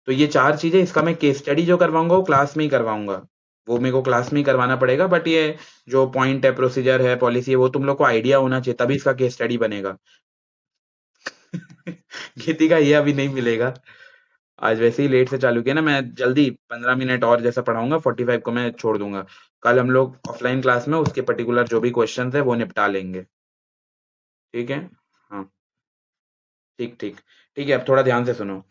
तो ये 4 चीजें, इसका मैं केस स्टडी जो करवाऊंगा वो क्लास में ही करवाऊंगा, वो मेरे को क्लास में ही करवाना पड़ेगा, बट ये जो पॉइंट है, प्रोसीजर है, पॉलिसी है, वो तुम लोग को आइडिया होना चाहिए, तभी इसका केस स्टडी बनेगा। खेती का ये अभी नहीं मिलेगा, आज वैसे ही लेट से चालू किया ना, मैं जल्दी 15 मिनट और जैसा पढ़ाऊंगा, 45 को मैं छोड़ दूंगा। कल हम लोग ऑफलाइन क्लास में उसके पर्टिकुलर जो भी क्वेश्चन है वो निपटा लेंगे। ठीक है। हाँ, ठीक ठीक। ठीक है, अब थोड़ा ध्यान से सुनो।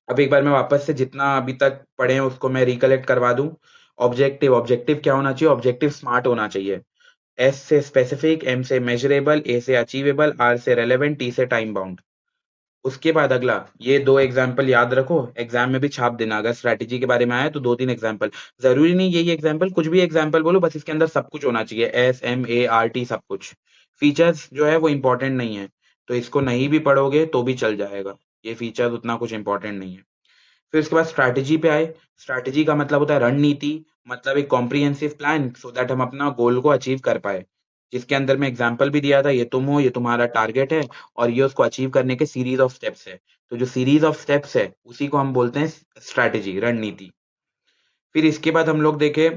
अब एक बार मैं वापस से जितना अभी तक पढ़े हैं उसको मैं रिकलेक्ट करवा दूं। ऑब्जेक्टिव, ऑब्जेक्टिव क्या होना चाहिए? ऑब्जेक्टिव स्मार्ट होना चाहिए। एस से स्पेसिफिक, एम से मेजरेबल, ए से अचीवेबल, आर से रेलेवेंट, टी से टाइम बाउंड। उसके बाद अगला, ये 2 एग्जाम्पल याद रखो, एग्जाम में भी छाप देना, अगर स्ट्रैटेजी के बारे में आया तो 2-3 एग्जाम्पल, जरूरी नहीं यही एग्जाम्पल, कुछ भी एग्जाम्पल बोलो, बस इसके अंदर सब कुछ होना चाहिए, S M A R T सब कुछ। फीचर्स जो है वो इंपॉर्टेंट नहीं है, तो इसको नहीं भी पढ़ोगे तो भी चल जाएगा, ये फीचर्स उतना कुछ इंपॉर्टेंट नहीं है। फिर उसके बाद स्ट्रैटेजी पे आए। स्ट्रैटेजी का मतलब होता है रणनीति, मतलब एक कॉम्प्रिहेंसिव प्लान, सो दैट हम अपना गोल को अचीव कर पाए, जिसके अंदर मैं एग्जांपल भी दिया था, ये तुम हो, ये तुम्हारा टारगेट है, और ये उसको अचीव करने के सीरीज ऑफ स्टेप्स है। तो जो सीरीज ऑफ स्टेप्स है उसी को हम बोलते हैं स्ट्रैटेजी, रणनीति। फिर इसके बाद हम लोग देखे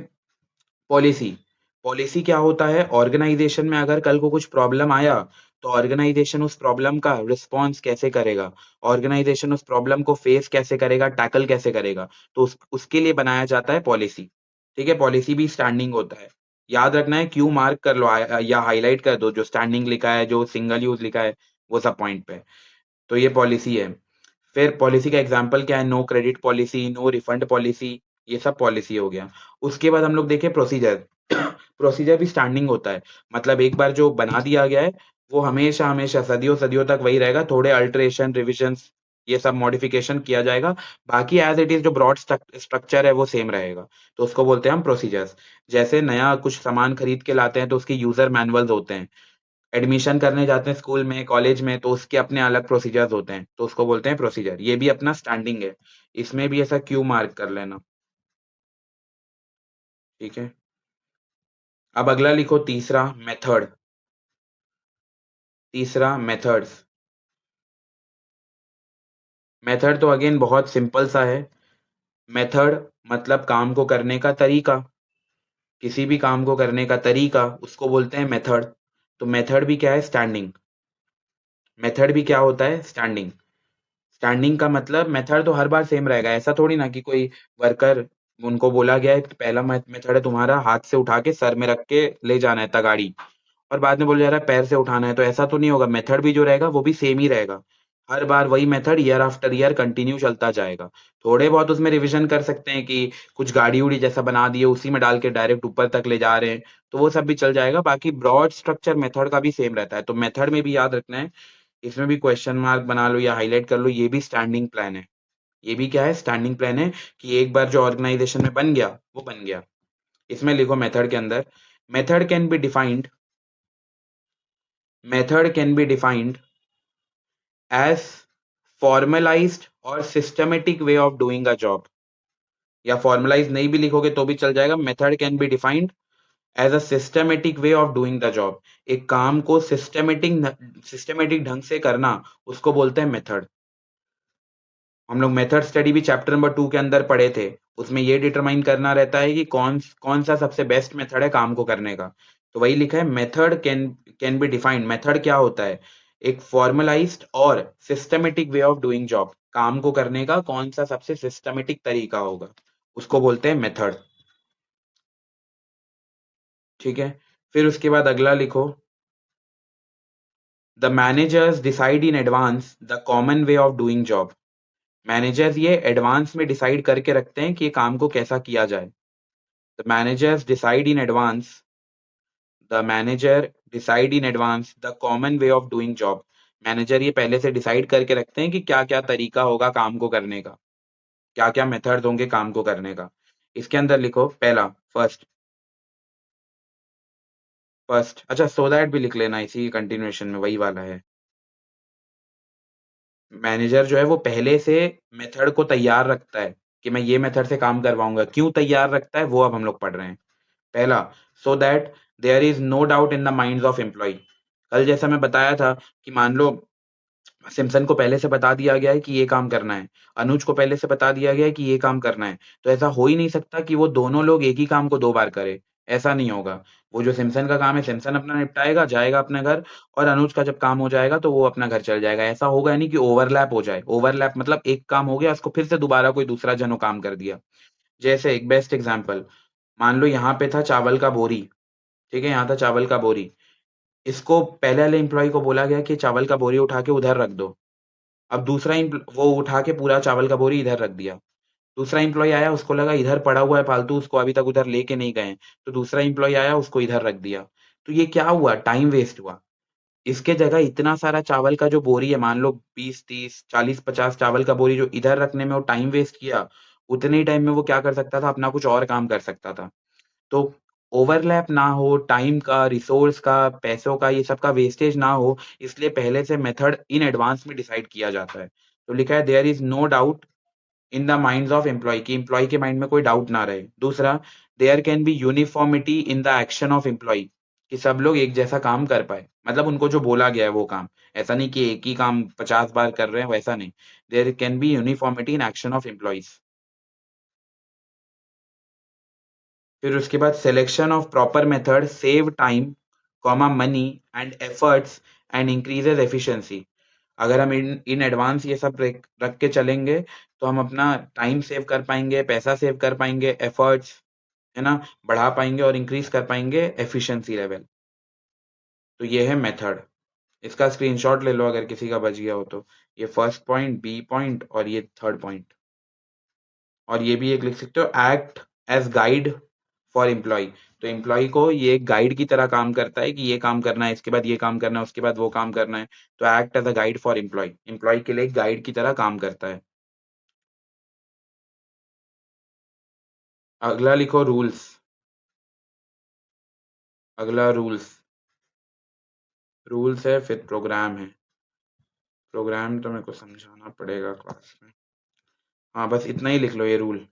पॉलिसी। पॉलिसी क्या होता है? ऑर्गेनाइजेशन में अगर कल को कुछ प्रॉब्लम आया, तो ऑर्गेनाइजेशन उस प्रॉब्लम का रिस्पॉन्स कैसे करेगा, ऑर्गेनाइजेशन उस प्रॉब्लम को फेस कैसे करेगा, टैकल कैसे करेगा, तो उसके लिए बनाया जाता है पॉलिसी। ठीक है, पॉलिसी भी स्टैंडिंग होता है, याद रखना है, क्यू मार्क कर लो या हाईलाइट कर दो, जो स्टैंडिंग लिखा है, जो सिंगल यूज लिखा है, वो सब पॉइंट पे। तो ये पॉलिसी है। फिर पॉलिसी का एग्जांपल क्या है? No credit policy, no refund policy, ये सब पॉलिसी हो गया। उसके बाद हम लोग देखें प्रोसीजर। प्रोसीजर भी स्टैंडिंग होता है, मतलब एक बार जो बना दिया गया है वो हमेशा हमेशा सदियों सदियों तक वही रहेगा, थोड़े अल्टरेशन, रिविजन्स, ये सब मॉडिफिकेशन किया जाएगा, बाकी एज इट इज जो ब्रॉड स्ट्रक्चर है वो सेम रहेगा। तो उसको बोलते हैं हम प्रोसीजर्स। जैसे नया कुछ सामान खरीद के लाते हैं तो उसके यूजर मैनुअल्स होते हैं, एडमिशन करने जाते हैं स्कूल में, कॉलेज में, तो उसके अपने अलग प्रोसीजर्स होते हैं, तो उसको बोलते हैं प्रोसीजर। ये भी अपना स्टैंडिंग है, इसमें भी ऐसा क्यू मार्क कर लेना। ठीक है। अब अगला लिखो, तीसरा मेथड। तीसरा मेथड्स। मेथड तो अगेन बहुत सिंपल सा है। मेथड मतलब काम को करने का तरीका, किसी भी काम को करने का तरीका, उसको बोलते हैं मेथड। तो मेथड भी क्या है? स्टैंडिंग। मेथड भी क्या होता है? स्टैंडिंग। स्टैंडिंग का मतलब मेथड तो हर बार सेम रहेगा, ऐसा थोड़ी ना कि कोई वर्कर, उनको बोला गया है कि पहला मेथड है तुम्हारा हाथ से उठा के सर में रख के ले जाना है तगाड़ी, और बाद में बोला जा रहा है पैर से उठाना है, तो ऐसा तो नहीं होगा, मेथड भी जो रहेगा वो भी सेम ही रहेगा। हर बार वही method year after year continue चलता जाएगा। थोड़े बहुत उसमें रिवीजन कर सकते हैं कि कुछ गाड़ी उड़ी जैसा बना दिए उसी में डाल के डायरेक्ट ऊपर तक ले जा रहे हैं, तो वो सब भी चल जाएगा, बाकी ब्रॉड स्ट्रक्चर मेथड का भी सेम रहता है। तो मेथड में भी याद रखना है, इसमें भी क्वेश्चन मार्क बना लो या हाईलाइट कर लो, ये भी स्टैंडिंग प्लान है। ये भी क्या है? स्टैंडिंग प्लान है, कि एक बार जो ऑर्गेनाइजेशन में बन गया वो बन गया। इसमें लिखो मेथड के अंदर, method can be defined, method can be defined as formalised और systematic way of doing a job, या फॉर्मलाइज नहीं भी लिखोगे तो भी चल जाएगा। Method can be defined as a systematic way of doing the job, एक काम को सिस्टमेटिक ढंग से करना, उसको बोलते हैं मेथड। हम लोग मेथड स्टडी भी चैप्टर नंबर 2 के अंदर पढ़े थे, उसमें ये डिटरमाइन करना रहता है कि कौन कौन सा सबसे बेस्ट मेथड है काम को करने का। तो वही लिखा है, method can can be defined. Method क्या होता है? एक फॉर्मलाइज्ड और systematic way of doing job, काम को करने का कौन सा सबसे सिस्टमेटिक तरीका होगा, उसको बोलते हैं मेथड। ठीक है। फिर उसके बाद अगला लिखो, the managers decide in advance the common way of doing job. Managers ये एडवांस में डिसाइड करके रखते हैं कि ये काम को कैसा किया जाए। The managers decide in advance, the manager decide in advance the common way of doing job। Manager ये पहले से डिसाइड करके रखते हैं कि क्या क्या तरीका होगा काम को करने का, क्या क्या मेथड्स होंगे काम को करने का। इसके अंदर लिखो पहला, फर्स्ट। फर्स्ट, अच्छा, सो दैट भी लिख लेना, इसी कंटिन्यूएशन में वही वाला है। मैनेजर जो है वो पहले से मेथड को तैयार रखता है कि मैं ये मेथड से काम करवाऊंगा, क्यों तैयार रखता है वो अब हम लोग पढ़ रहे हैं। पहला, so that there is no doubt in the minds of employ. कल जैसा मैं बताया था कि मान लो सिम्पसन को पहले से बता दिया गया है कि ये काम करना है, अनुज को पहले से बता दिया गया है कि ये काम करना है, तो ऐसा हो ही नहीं सकता कि वो दोनों लोग एक ही काम को 2 बार करें, ऐसा नहीं होगा। वो जो सिम्पसन का काम है, सिम्पसन अपना निपटाएगा, जाएगा अपने घर, और अनुज का जब काम हो जाएगा तो वो अपना घर चल जाएगा। ऐसा होगा नहीं कि ओवरलैप हो जाए, ओवरलैप मतलब एक काम हो गया, उसको फिर से दोबारा कोई दूसरा जनो काम कर दिया। जैसे एक बेस्ट एग्जांपल, मान लो यहाँ पे था चावल का बोरी, ठीक है? यहाँ था चावल का बोरी, इसको पहले वाले एम्प्लॉयी को बोला गया कि चावल का बोरी उठा के उधर रख दो। अब दूसरा वो उठा के पूरा चावल का बोरी इधर रख दिया। दूसरा एम्प्लॉयी आया, उसको लगा इधर पड़ा हुआ है फालतू, उसको अभी तक उधर लेके नहीं गए, तो दूसरा एम्प्लॉयी आया, उसको इधर रख दिया। तो ये क्या हुआ? टाइम वेस्ट हुआ। इसके जगह इतना सारा चावल का जो बोरी है, मान लो 20 30 40 50 चावल का बोरी जो इधर रखने में वो टाइम वेस्ट किया, उतने ही टाइम में वो क्या कर सकता था? अपना कुछ और काम कर सकता था। तो ओवरलैप ना हो, टाइम का, रिसोर्स का, पैसों का, ये सब का वेस्टेज ना हो, इसलिए पहले से मेथड इन एडवांस में डिसाइड किया जाता है। तो लिखा है there is no doubt in the minds of employ, कि एम्प्लॉय के माइंड में कोई डाउट ना रहे। दूसरा, there can be uniformity in the action of employ, कि सब लोग एक जैसा काम कर पाए, मतलब उनको जो बोला गया है वो काम, ऐसा नहीं कि एक ही काम 50 बार कर रहे हैं, वैसा नहीं। There can be uniformity in action of employees. फिर उसके बाद selection of proper method save time, comma money and efforts and increases efficiency. अगर हम इन एडवांस ये सब रख के चलेंगे तो हम अपना टाइम सेव कर पाएंगे, पैसा सेव कर पाएंगे, एफर्ट्स, है ना, बढ़ा पाएंगे और इंक्रीज कर पाएंगे एफिशिएंसी लेवल। तो ये है मेथड। इसका स्क्रीनशॉट ले लो अगर किसी का बच गया हो तो। ये फर्स्ट पॉइंट, बी पॉइंट और ये थर्ड पॉइंट। और ये भी एक लिख सकते हो, act as guide for employ. तो एम्प्लॉय को ये एक गाइड की तरह काम करता है कि ये काम करना है, इसके बाद ये काम करना है, उसके बाद वो काम करना है। तो act as a guide for employ, employ के लिए एक गाइड की तरह काम करता है। अगला लिखो रूल्स। अगला रूल्स, रूल्स है, फिर प्रोग्राम है। प्रोग्राम तो मेरे को समझाना पड़ेगा क्लास में। हाँ, बस इतना ही लिख लो, ये रूल।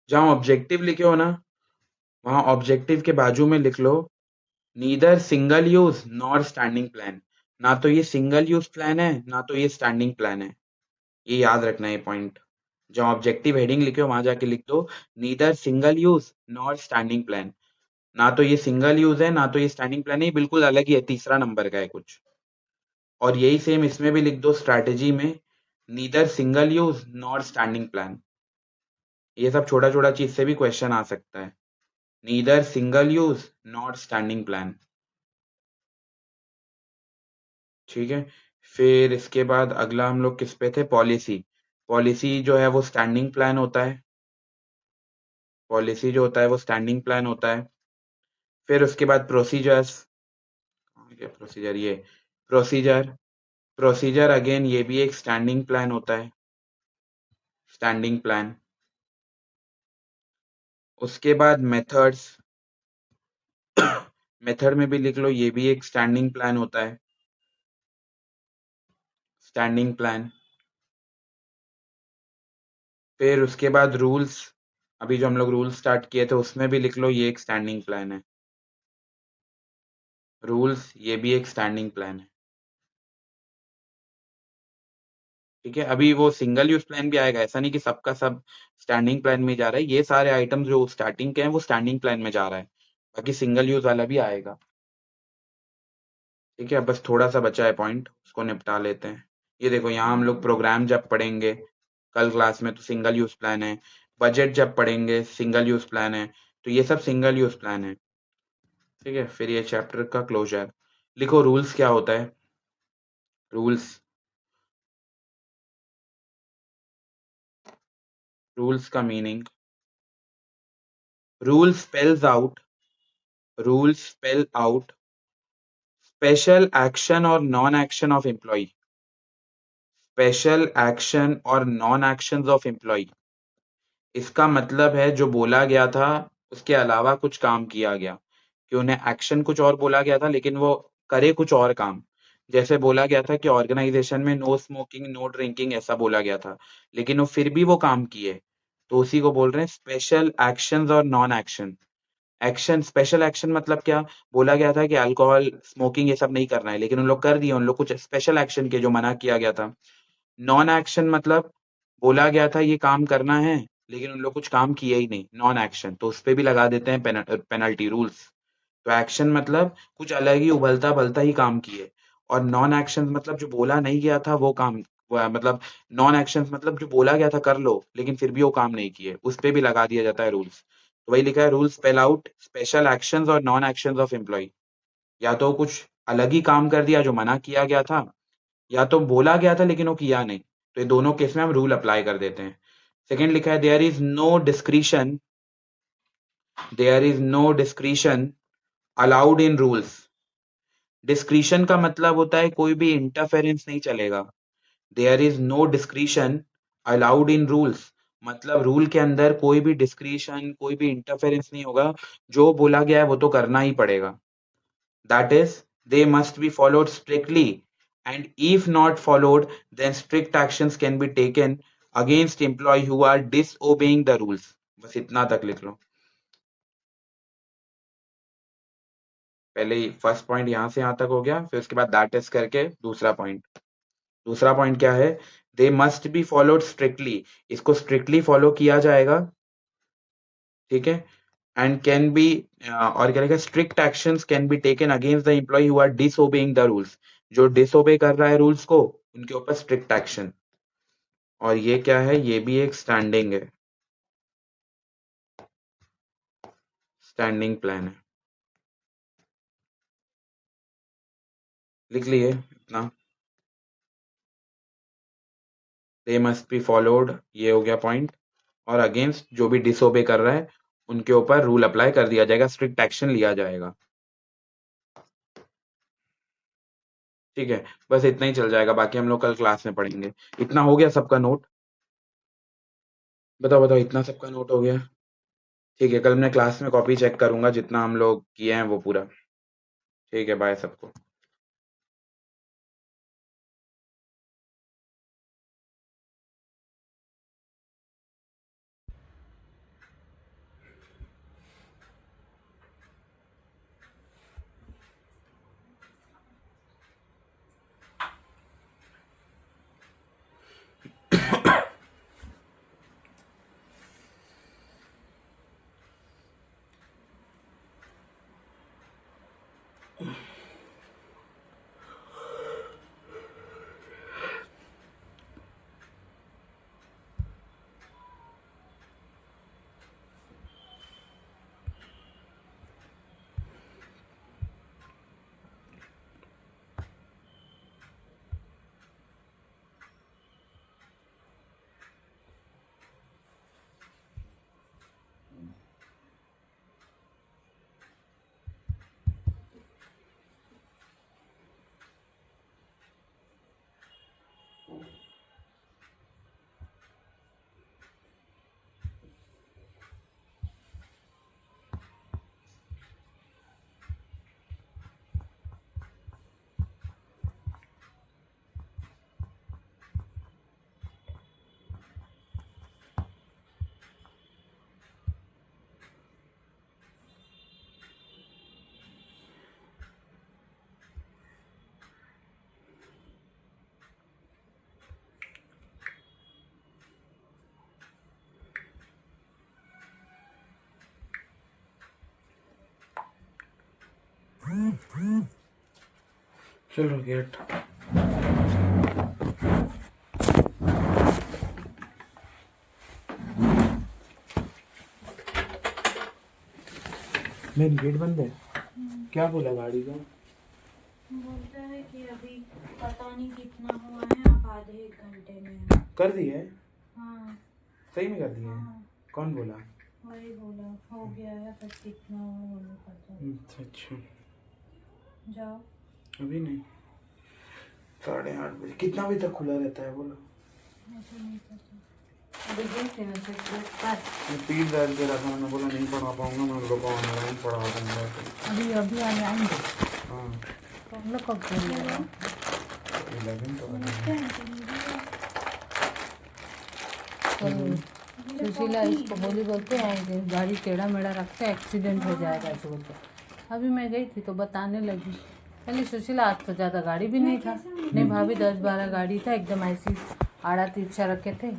जहाँ ऑब्जेक्टिव लिखे हो ना, वहाँ ऑब्जेक्टिव के बाजू में लिख लो, neither single use nor standing plan. ना तो ये सिंगल यूज प्लान है, ना तो ये स्टैंडिंग प्लान है। ये याद रखना है पॉइंट। जहाँ ऑब्जेक्टिव हेडिंग लिखे हो वहां जाके लिख दो, neither single use nor standing plan. ना तो ये सिंगल यूज है, ना तो ये स्टैंडिंग प्लान है, ये बिल्कुल अलग ही है, तीसरा नंबर का है कुछ। और यही सेम इसमें भी लिख दो स्ट्रैटेजी में, neither single use nor standing plan. ये सब छोटा छोटा चीज से भी क्वेश्चन आ सकता है। Neither single use not standing plan. ठीक है। फिर इसके बाद अगला हम लोग किस पे थे? पॉलिसी। पॉलिसी जो है वो स्टैंडिंग प्लान होता है। पॉलिसी जो होता है वो स्टैंडिंग प्लान होता है। फिर उसके बाद प्रोसीजर्स। क्या प्रोसीजर? ये प्रोसीजर। प्रोसीजर अगेन ये भी एक स्टैंडिंग प्लान होता है, स्टैंडिंग प्लान। उसके बाद मेथड्स। मेथड में भी लिख लो, ये भी एक स्टैंडिंग प्लान होता है, स्टैंडिंग प्लान। फिर उसके बाद रूल्स। अभी जो हम लोग रूल्स स्टार्ट किए थे उसमें भी लिख लो, ये एक स्टैंडिंग प्लान है। रूल्स ये भी एक स्टैंडिंग प्लान है। ठीक है। अभी वो सिंगल यूज प्लान भी आएगा, ऐसा नहीं कि सबका सब स्टैंडिंग प्लान में जा रहा है। ये सारे आइटम जो स्टार्टिंग के हैं वो स्टैंडिंग प्लान में जा रहा है, बाकी सिंगल यूज वाला भी आएगा। ठीक है, बस थोड़ा सा बचा है पॉइंट, उसको निपटा लेते हैं। ये देखो यहाँ हम लोग प्रोग्राम जब पढ़ेंगे कल क्लास में, तो सिंगल यूज प्लान है। बजट जब पढ़ेंगे सिंगल यूज प्लान है, तो ये सब सिंगल यूज प्लान है। ठीक है, फिर ये चैप्टर का क्लोजर। लिखो रूल्स क्या होता है। रूल्स, रूल्स का meaning, rule spells out, rule spell out special action और non action of employ, special action और नॉन एक्शंस ऑफ एम्प्लॉय। इसका मतलब है जो बोला गया था उसके अलावा कुछ काम किया गया, कि उन्हें एक्शन कुछ और बोला गया था लेकिन वो करे कुछ और काम। जैसे बोला गया था कि ऑर्गेनाइजेशन में नो स्मोकिंग नो ड्रिंकिंग ऐसा बोला गया था, लेकिन वो फिर भी वो काम किए, तो उसी को बोल रहे हैं स्पेशल एक्शंस और non action. Action, special action मतलब क्या, बोला गया था कि अल्कोहल स्मोकिंग ये सब नहीं करना है, लेकिन उन लोग कर दिए, उन लोग कुछ स्पेशल एक्शन किए जो मना किया गया था। नॉन एक्शन मतलब बोला गया था ये काम करना है, लेकिन उन लोग कुछ काम किए ही नहीं, नॉन एक्शन, तो उस पे भी लगा देते हैं पेनल्टी रूल्स। तो एक्शन मतलब कुछ अलग ही उबलता भलता ही काम किए, और नॉन एक्शन मतलब जो बोला नहीं गया था वो काम, मतलब नॉन एक्शन मतलब जो बोला गया था कर लो लेकिन फिर भी वो काम नहीं किए, उस पे भी लगा दिया जाता है रूल्स। तो वही लिखा है, rules spell out special actions और नॉन एक्शंस ऑफ एम्प्लॉय। या तो कुछ अलग ही काम कर दिया जो मना किया गया था, या तो बोला गया था लेकिन वो किया नहीं, तो ये दोनों केस में हम रूल अप्लाई कर देते हैं। सेकंड लिखा है, there is no discretion, there is no discretion allowed in rules. Discretion का मतलब होता है कोई भी इंटरफेरेंस नहीं चलेगा। There is no discretion allowed in rules, मतलब रूल के अंदर कोई भी डिस्क्रिशन कोई भी इंटरफेरेंस नहीं होगा, जो बोला गया है वो तो करना ही पड़ेगा। That is, they must be followed strictly, and if not followed, then strict actions can be taken against employee who are disobeying the rules. बस इतना तक लिख लो। पहले ही फर्स्ट पॉइंट यहाँ से यहाँ तक हो गया, फिर उसके बाद दैट इज करके दूसरा पॉइंट। दूसरा पॉइंट क्या है, they must be followed strictly, इसको स्ट्रिक्टली फॉलो किया जाएगा। ठीक है, एंड कैन बी, और क्या लिखा, strict actions can be taken against the employ who are disobeying the rules, जो डिसओबे कर रहा है रूल्स को उनके ऊपर स्ट्रिक्ट एक्शन। और ये क्या है, ये भी एक स्टैंडिंग है, स्टैंडिंग प्लान है। लिख लिए इतना, दे मस्ट बी फॉलोड, ये हो गया पॉइंट। और अगेंस्ट जो भी डिसओबे कर रहा है उनके ऊपर रूल अप्लाई कर दिया जाएगा, स्ट्रिक्ट एक्शन लिया जाएगा। ठीक है, बस इतना ही चल जाएगा, बाकी हम लोग कल क्लास में पढ़ेंगे। इतना हो गया सबका नोट, बताओ बताओ, इतना सबका नोट हो गया। ठीक है, कल मैं क्लास में कॉपी चेक करूंगा जितना हम लोग किए हैं वो पूरा। ठीक है, बाय सबको। चलो गेट। मेन गेट बंद है। क्या बोला गाड़ी का? बोलता है कि अभी पता नहीं कितना हुआ है, आप आधे 1 घंटे में। कर दी है? हाँ सही में कर दी है? हाँ, कौन बोला? वही बोला हो गया है, पर कितना हुआ वो नहीं पता। अच्छा, जाओ। अभी नहीं, 8:30 बजे। कितना बजे तक खुला रहता है बोलो? ऐसा नहीं पता। अभी देख लेना बस। मैं पीठ दर्द दे रहा था, मैंने बोला नहीं पढ़ा पाऊंगा, मैं उन लोग को ऑनलाइन पढ़ा दूंगा। अभी आएंगे हाँ, तो हम लोग कब बोलेंगे? 11 तो सुशीला इसको बोलते हैं कि गाड़ी टेढ़ा मेढ़ा रखते एक्सीडेंट हो जाएगा ऐसे बोलते। अभी मैं गई थी तो बताने लगी, पहले सुशीला आज तो ज़्यादा गाड़ी भी नहीं था, नहीं भाभी 10-12 गाड़ी था, एकदम ऐसी आड़ा तिरछा रखे थे,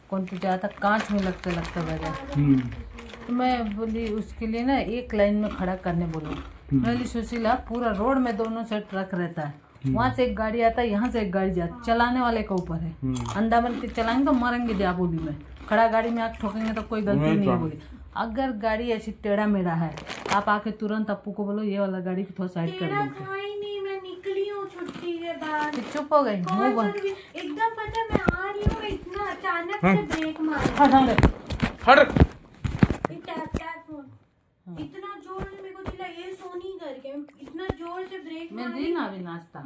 कौन तो ज़्यादा कांच में लगते बजा। तो मैं बोली उसके लिए ना एक लाइन में खड़ा करने बोलो। बोली सुशीला पूरा रोड में दोनों से ट्रक रहता है, वहाँ से एक गाड़ी आता है, यहाँ से एक गाड़ी जाती, चलाने वाले के ऊपर है। अंधा बन के चलाएंगे तो मरेंगे जा बोली मैं, खड़ा गाड़ी में आग ठोकेंगे तो कोई गलती नहीं है बोली। अगर गाड़ी ऐसी टेढ़ा मेढ़ा है आप आके तुरंत अप्पू को बोलो ये वाला गाड़ी को थोड़ा साइड कर दो। मैं निकली हूँ छुट्टी के बाद। फिर चुप हो गई, मुंह बंद। एकदम पता मैं आ रही हूँ, इतना अचानक से ब्रेक मारा। हट। इतना जोर से मेरे को चिल्ला ये सोनी करके, इतना जोर से ब्रेक मैं दी ना अभी नाश्ता।